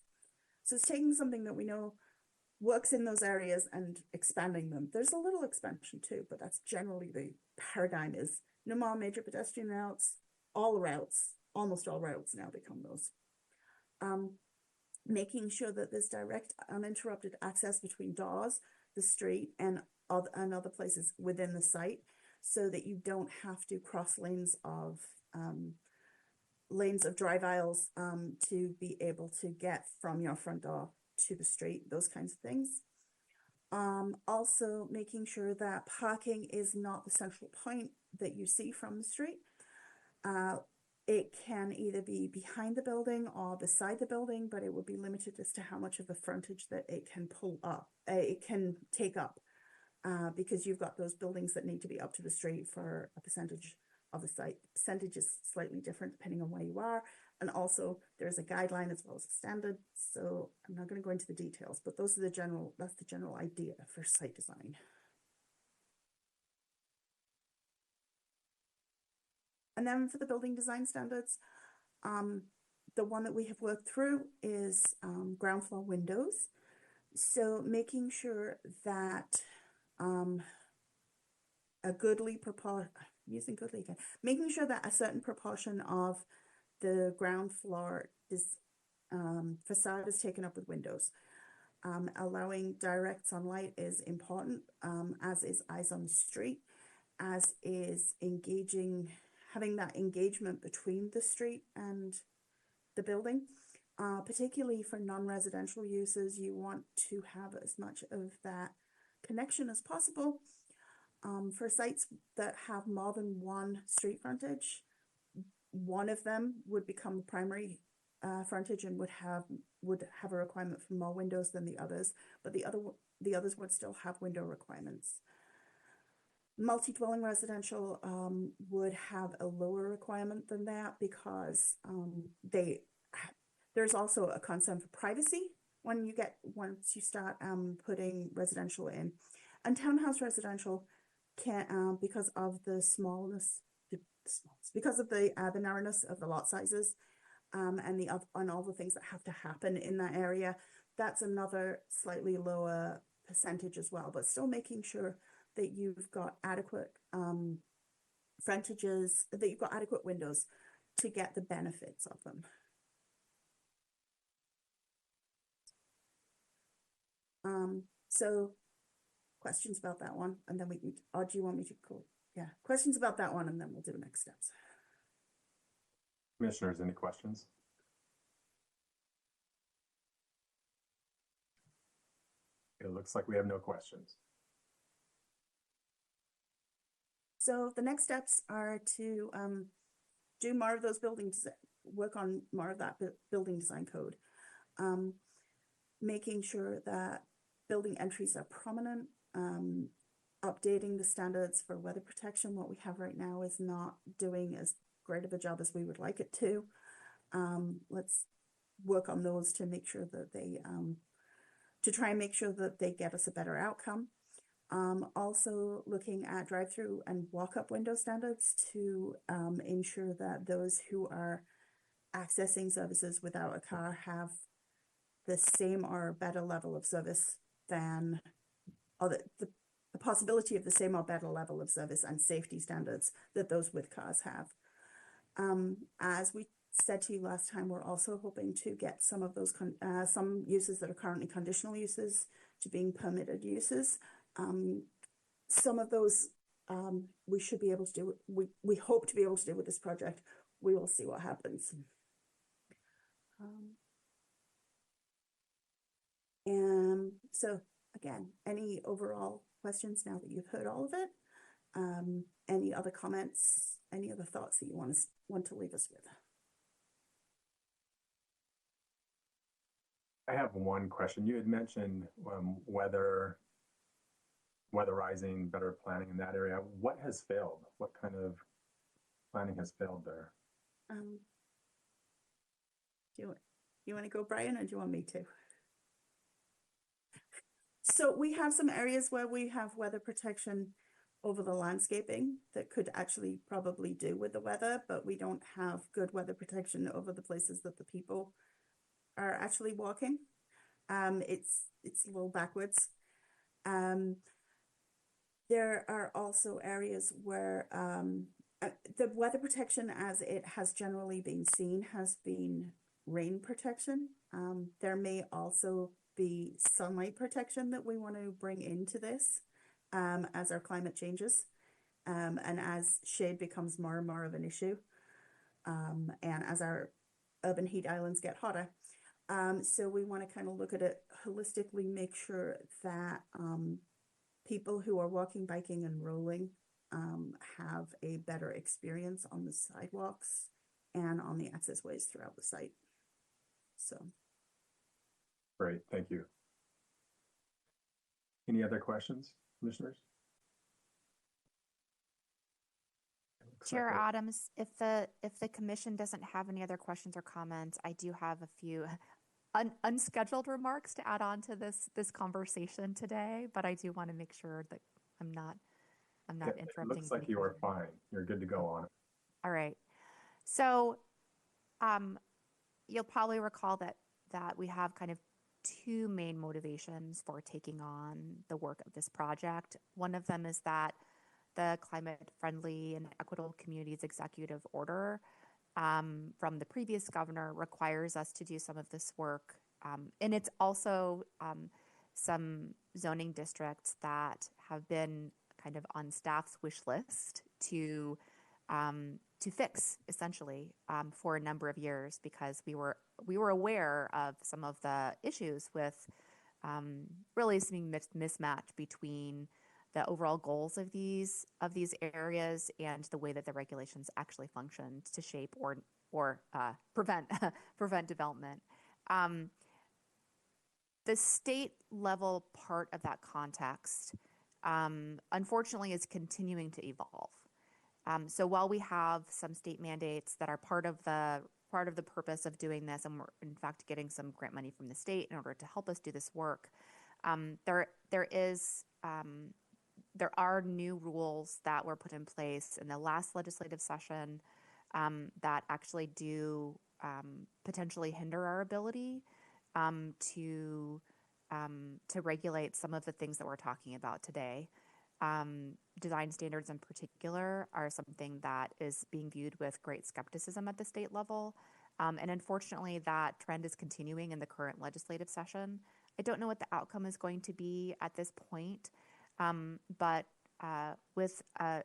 So it's taking something that we know works in those areas and expanding them. There's a little expansion too, but that's generally the paradigm is no more major pedestrian routes, almost all routes now become those. Making sure that there's direct uninterrupted access between doors, the street, and other places within the site, so that you don't have to cross lanes of drive aisles to be able to get from your front door to the street, those kinds of things. Also making sure that parking is not the central point that you see from the street. It can either be behind the building or beside the building, but it would be limited as to how much of the frontage that it can take up, because you've got those buildings that need to be up to the street for a percentage of the site. Percentage is slightly different depending on where you are. And also there's a guideline as well as a standard. So I'm not going to go into the details, but that's the general idea for site design. And then for the building design standards, the one that we have worked through is ground floor windows. So making sure that making sure that a certain proportion of the ground floor facade is taken up with windows. Allowing direct sunlight is important, as is eyes on the street, as is having that engagement between the street and the building. Particularly for non-residential uses, you want to have as much of that connection as possible. For sites that have more than one street frontage, one of them would become the primary frontage and would have a requirement for more windows than the others, but the others would still have window requirements. Multi-dwelling residential would have a lower requirement than that, because there's also a concern for privacy once you start putting residential in. And townhouse residential can, because of the narrowness of the lot sizes, and all the things that have to happen in that area, that's another slightly lower percentage as well, but still making sure that you've got adequate frontages, that you've got adequate windows to get the benefits of them. So questions about that one, and then or do you want me to go? Yeah, questions about that one, and then we'll do the next steps.
Commissioners, any questions? It looks like we have no questions.
So the next steps are to do more of those work on more of that building design code. Making sure that building entries are prominent, updating the standards for weather protection. What we have right now is not doing as great of a job as we would like it to. Let's work on those to make sure that they to try and make sure that they get us a better outcome. Also looking at drive-through and walk-up window standards to ensure that those who are accessing services without a car have the same or better level of service than, or the possibility of the same or better level of service and safety standards that those with cars have. As we said to you last time, we're also hoping to get some of those some uses that are currently conditional uses to being permitted uses. Some of those we should be able to do. We hope to be able to do with this project. We will see what happens. And so again, any overall questions now that you've heard all of it? Any other comments? Any other thoughts that you want to leave us with?
I have one question. You had mentioned weatherizing, better planning in that area. What has failed? What kind of planning has failed there?
Do you want to go, Brian, or do you want me to? So we have some areas where we have weather protection over the landscaping that could actually probably do with the weather, but we don't have good weather protection over the places that the people are actually walking. It's a little backwards. There are also areas where the weather protection, as it has generally been seen, has been rain protection. There may also be sunlight protection that we want to bring into this as our climate changes and as shade becomes more and more of an issue and as our urban heat islands get hotter. So we want to kind of look at it holistically, make sure that people who are walking, biking, and rolling have a better experience on the sidewalks and on the access ways throughout the site. So.
Great, thank you. Any other questions, commissioners?
Chair Adams, if the commission doesn't have any other questions or comments, I do have a few unscheduled remarks to add on to this conversation today, but I do want to make sure that I'm not interrupting.
It looks like you are fine. You're good to go on it.
All right. So you'll probably recall that we have kind of two main motivations for taking on the work of this project. One of them is that the Climate Friendly and Equitable Communities Executive Order from the previous governor requires us to do some of this work. And it's also some zoning districts that have been kind of on staff's wish list to fix essentially for a number of years, because we were aware of some of the issues with really some mismatch between the overall goals of these areas and the way that the regulations actually function to shape or prevent development. The state level part of that context, unfortunately, is continuing to evolve. So while we have some state mandates that are part of the purpose of doing this, and we're in fact getting some grant money from the state in order to help us do this work, there are new rules that were put in place in the last legislative session that actually do potentially hinder our ability to regulate some of the things that we're talking about today. Design standards in particular are something that is being viewed with great skepticism at the state level. And unfortunately, that trend is continuing in the current legislative session. I don't know what the outcome is going to be at this point, but with a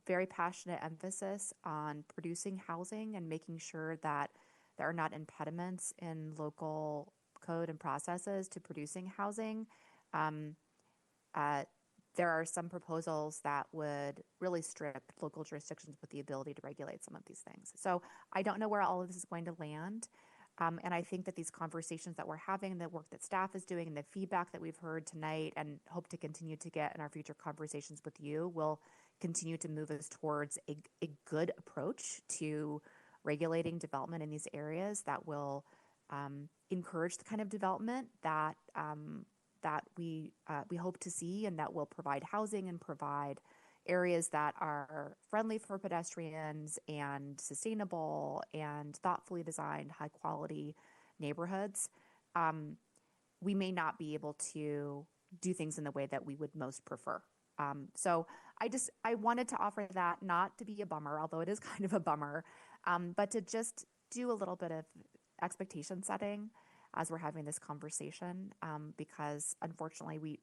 very passionate emphasis on producing housing and making sure that there are not impediments in local code and processes to producing housing, there are some proposals that would really strip local jurisdictions with the ability to regulate some of these things. So I don't know where all of this is going to land. And I think that these conversations that we're having, the work that staff is doing, and the feedback that we've heard tonight and hope to continue to get in our future conversations with you will continue to move us towards a good approach to regulating development in these areas that will encourage the kind of development that that we hope to see, and that will provide housing and provide areas that are friendly for pedestrians and sustainable and thoughtfully designed, high quality neighborhoods, we may not be able to do things in the way that we would most prefer. So I wanted to offer that, not to be a bummer, although it is kind of a bummer, but to just do a little bit of expectation setting as we're having this conversation, because unfortunately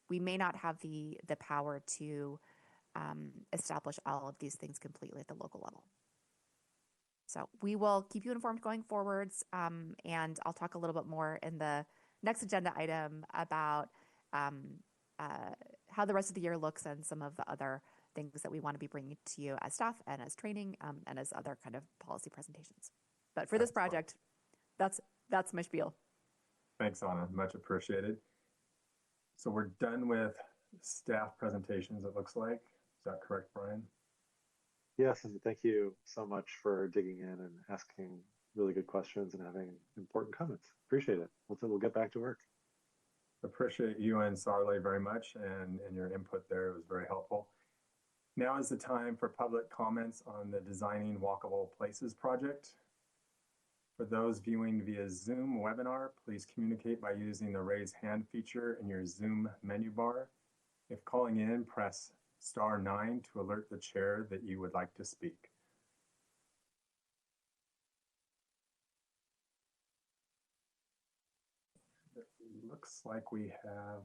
we may not have the power to establish all of these things completely at the local level. So we will keep you informed going forwards, and I'll talk a little bit more in the next agenda item about how the rest of the year looks and some of the other things that we want to be bringing to you as staff and as training, and as other kind of policy presentations. But for this project, that's my spiel.
Thanks, Anna. Much appreciated. So we're done with staff presentations, it looks like. Is that correct, Brian?
Yes, and thank you so much for digging in and asking really good questions and having important comments. Appreciate it. We'll get back to work.
Appreciate you and Sarle very much, and your input there was very helpful. Now is the time for public comments on the Designing Walkable Places project. For those viewing via Zoom webinar, please communicate by using the raise hand feature in your Zoom menu bar. If calling in, press *9 to alert the chair that you would like to speak. It looks like we have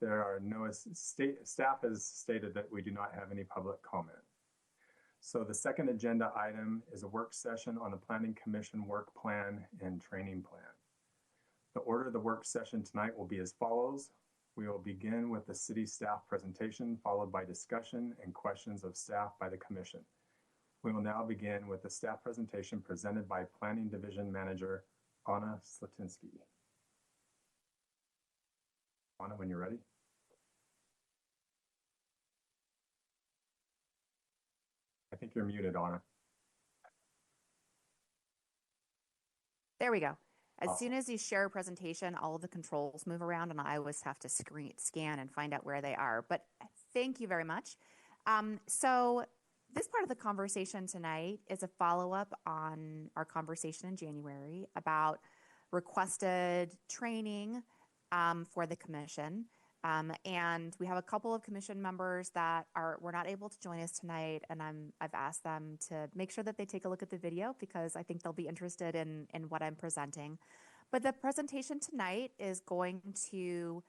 there are no staff has stated that we do not have any public comment. So the second agenda item is a work session on the Planning Commission work plan and training plan. The order of the work session tonight will be as follows. We will begin with the city staff presentation, followed by discussion and questions of staff by the commission. We will now begin with the staff presentation presented by Planning Division Manager Anna Slatinsky. Anna, when you're ready. I think you're muted, Anna.
There we go. As
Awesome.
soon as you share a presentation, all of the controls move around, and I always have to scan and find out where they are. But thank you very much. So this part of the conversation tonight is a follow-up on our conversation in January about requested training for the commission. And we have a couple of commission members that were not able to join us tonight, and I've asked them to make sure that they take a look at the video, because I think they'll be interested in what I'm presenting. But the presentation tonight is going to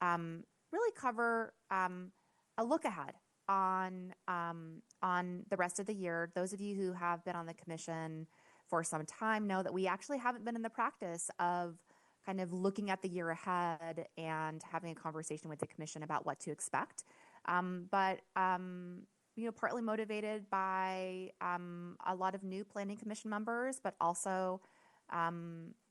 really cover a look ahead on the rest of the year. Those of you who have been on the commission for some time know that we actually haven't been in the practice of kind of looking at the year ahead and having a conversation with the commission about what to expect. But partly motivated by a lot of new planning commission members, but also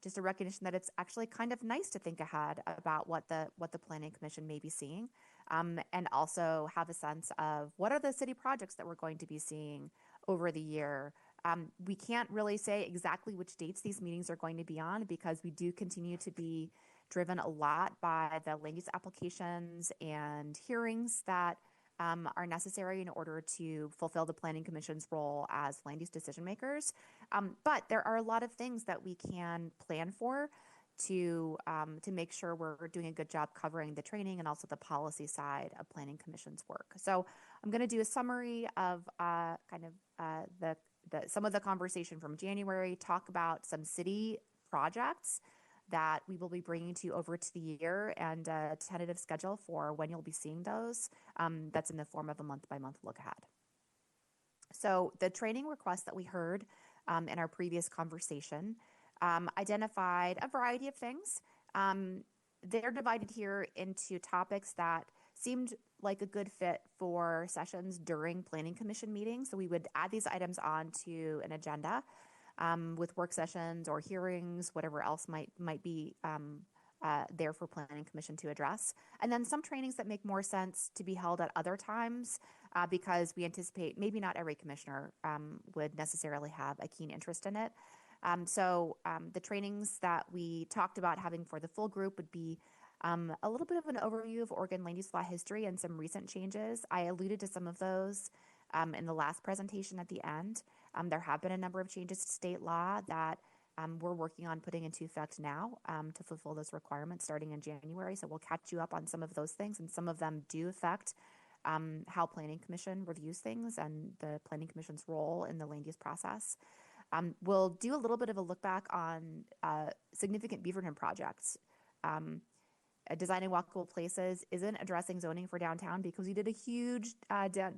just a recognition that it's actually kind of nice to think ahead about what the planning commission may be seeing, and also have a sense of what are the city projects that we're going to be seeing over the year. We can't really say exactly which dates these meetings are going to be on, because we do continue to be driven a lot by the land use applications and hearings that are necessary in order to fulfill the Planning Commission's role as land use decision makers. But there are a lot of things that we can plan for to make sure we're doing a good job covering the training and also the policy side of Planning Commission's work. So I'm going to do a summary of some of the conversation from January, talk about some city projects that we will be bringing to you over to the year, and a tentative schedule for when you'll be seeing those. That's in the form of a month-by-month look ahead. So the training requests that we heard in our previous conversation identified a variety of things. They're divided here into topics that seemed like a good fit for sessions during Planning Commission meetings. So we would add these items onto an agenda with work sessions or hearings, whatever else might be there for Planning Commission to address. And then some trainings that make more sense to be held at other times, because we anticipate maybe not every commissioner would necessarily have a keen interest in it. The trainings that we talked about having for the full group would be a little bit of an overview of Oregon land use law history and some recent changes. I alluded to some of those in the last presentation at the end. There have been a number of changes to state law that we're working on putting into effect now to fulfill those requirements starting in January. So we'll catch you up on some of those things, and some of them do affect how Planning Commission reviews things and the Planning Commission's role in the land use process. We'll do a little bit of a look back on significant Beaverton projects. Designing Walkable Places isn't addressing zoning for downtown because we did a huge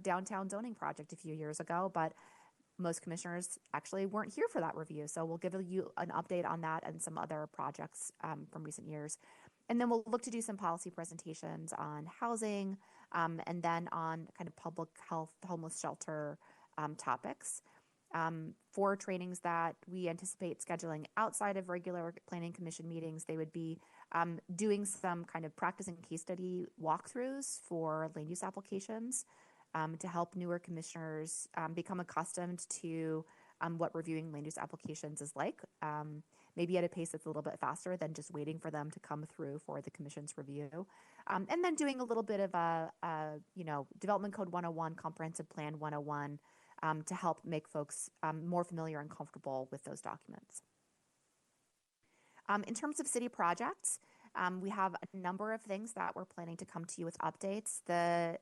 downtown zoning project a few years ago, but most commissioners actually weren't here for that review. So we'll give you an update on that and some other projects from recent years. And then we'll look to do some policy presentations on housing and then on kind of public health, homeless shelter topics. For trainings that we anticipate scheduling outside of regular Planning Commission meetings, they would be doing some kind of practice and case study walkthroughs for land use applications to help newer commissioners become accustomed to what reviewing land use applications is like, maybe at a pace that's a little bit faster than just waiting for them to come through for the commission's review. And then doing a little bit of Development Code 101, Comprehensive Plan 101, to help make folks more familiar and comfortable with those documents. In terms of city projects, we have a number of things that we're planning to come to you with updates. The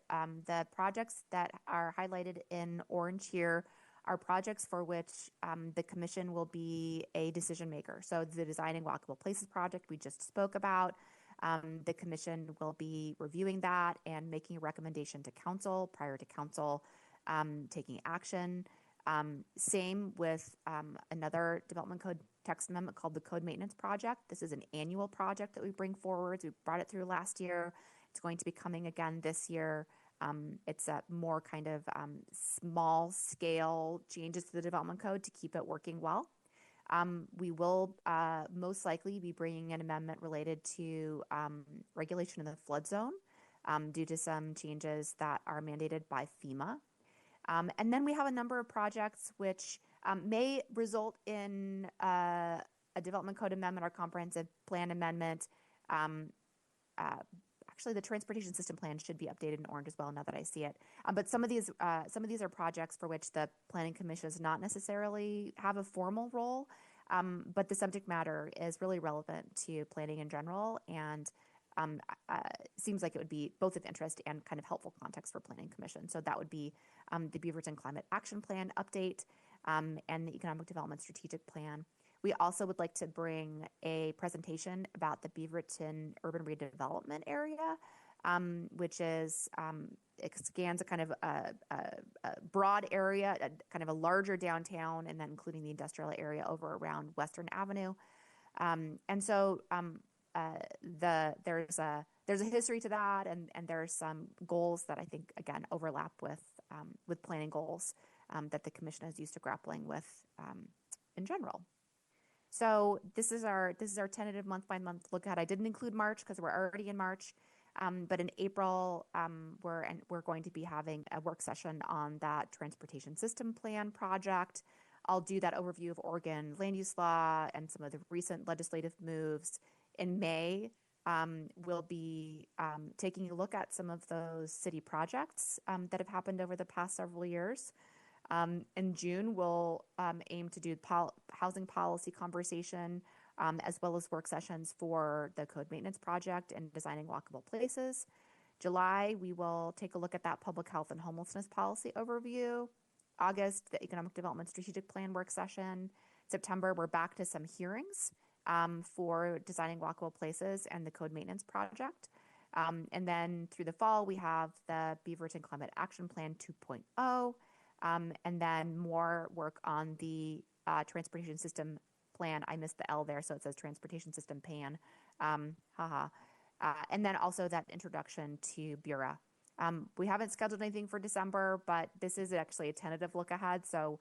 projects that are highlighted in orange here are projects for which the commission will be a decision maker. So the Designing Walkable Places project we just spoke about, the commission will be reviewing that and making a recommendation to council prior to council taking action. Same with another development code text amendment called the Code Maintenance Project. This is an annual project that we bring forward. We brought it through last year. It's going to be coming again this year. It's a more kind of small scale changes to the development code to keep it working well. We will most likely be bringing an amendment related to regulation in the flood zone due to some changes that are mandated by FEMA. And then we have a number of projects which may result in a development code amendment or comprehensive plan amendment. Actually, the transportation system plan should be updated in orange as well now that I see it. But some of these are projects for which the Planning Commission does not necessarily have a formal role, but the subject matter is really relevant to planning in general, and seems like it would be both of interest and kind of helpful context for Planning Commission. So that would be the Beaverton Climate Action Plan update and the Economic Development Strategic Plan. We also would like to bring a presentation about the Beaverton Urban Redevelopment Area, which is, it scans a kind of a broad area, kind of a larger downtown, and then including the industrial area over around Western Avenue. There's a history to that, and there's some goals that I think again overlap with planning goals that the commission is used to grappling with in general. So this is our tentative month by month look at. I didn't include March because we're already in March, but in April we're going to be having a work session on that transportation system plan project. I'll do that overview of Oregon land use law and some of the recent legislative moves. In May, we'll be taking a look at some of those city projects that have happened over the past several years. In June, we'll aim to do housing policy conversation as well as work sessions for the Code Maintenance Project and Designing Walkable Places. July, we will take a look at that public health and homelessness policy overview. August, the Economic Development Strategic Plan work session. September, we're back to some hearings for Designing Walkable Places and the Code Maintenance Project. And then through the fall, we have the Beaverton Climate Action Plan 2.0, and then more work on the Transportation System Plan. I missed the L there, so it says Transportation System PAN. And then also that introduction to BURA. We haven't scheduled anything for December, but this is actually a tentative look ahead, so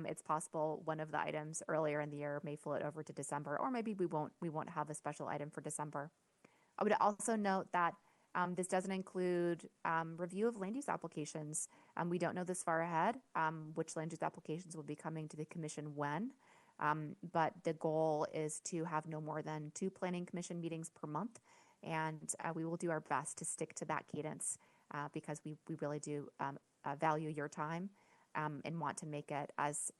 it's possible one of the items earlier in the year may float over to December, or maybe we won't have a special item for December. I would also note that This doesn't include review of land use applications. We don't know this far ahead which land use applications will be coming to the commission when, but the goal is to have no more than 2 planning commission meetings per month, and we will do our best to stick to that cadence because we really do value your time and want to make it as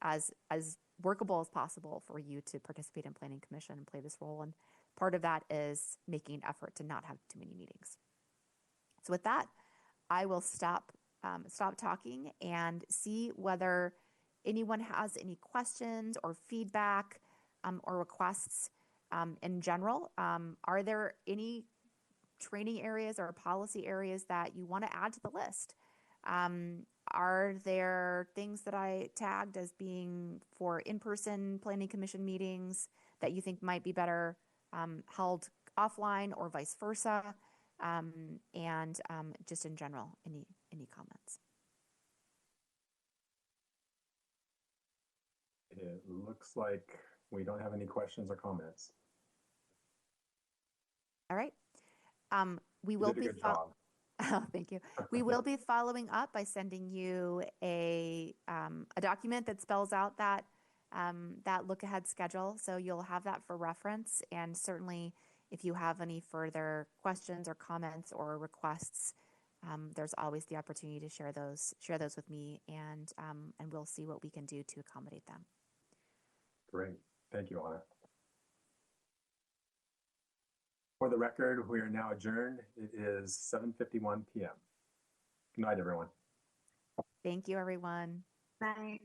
workable as possible for you to participate in planning commission and play this role. And part of that is making an effort to not have too many meetings. So with that, I will stop talking and see whether anyone has any questions or feedback or requests in general. Are there any training areas or policy areas that you want to add to the list? Are there things that I tagged as being for in-person planning commission meetings that you think might be better held offline or vice versa? And just in general, any comments?
It looks like we don't have any questions or comments.
All right. We
You
will
did a
be
good job.
Oh, thank you. We will be following up by sending you a document that spells out that look ahead schedule. So you'll have that for reference. And certainly, if you have any further questions or comments or requests, there's always the opportunity to share those with me, and we'll see what we can do to accommodate them.
Great. Thank you, Anna. For the record, we are now adjourned. It is 7:51 p.m. Good night, everyone.
Thank you, everyone.
Night.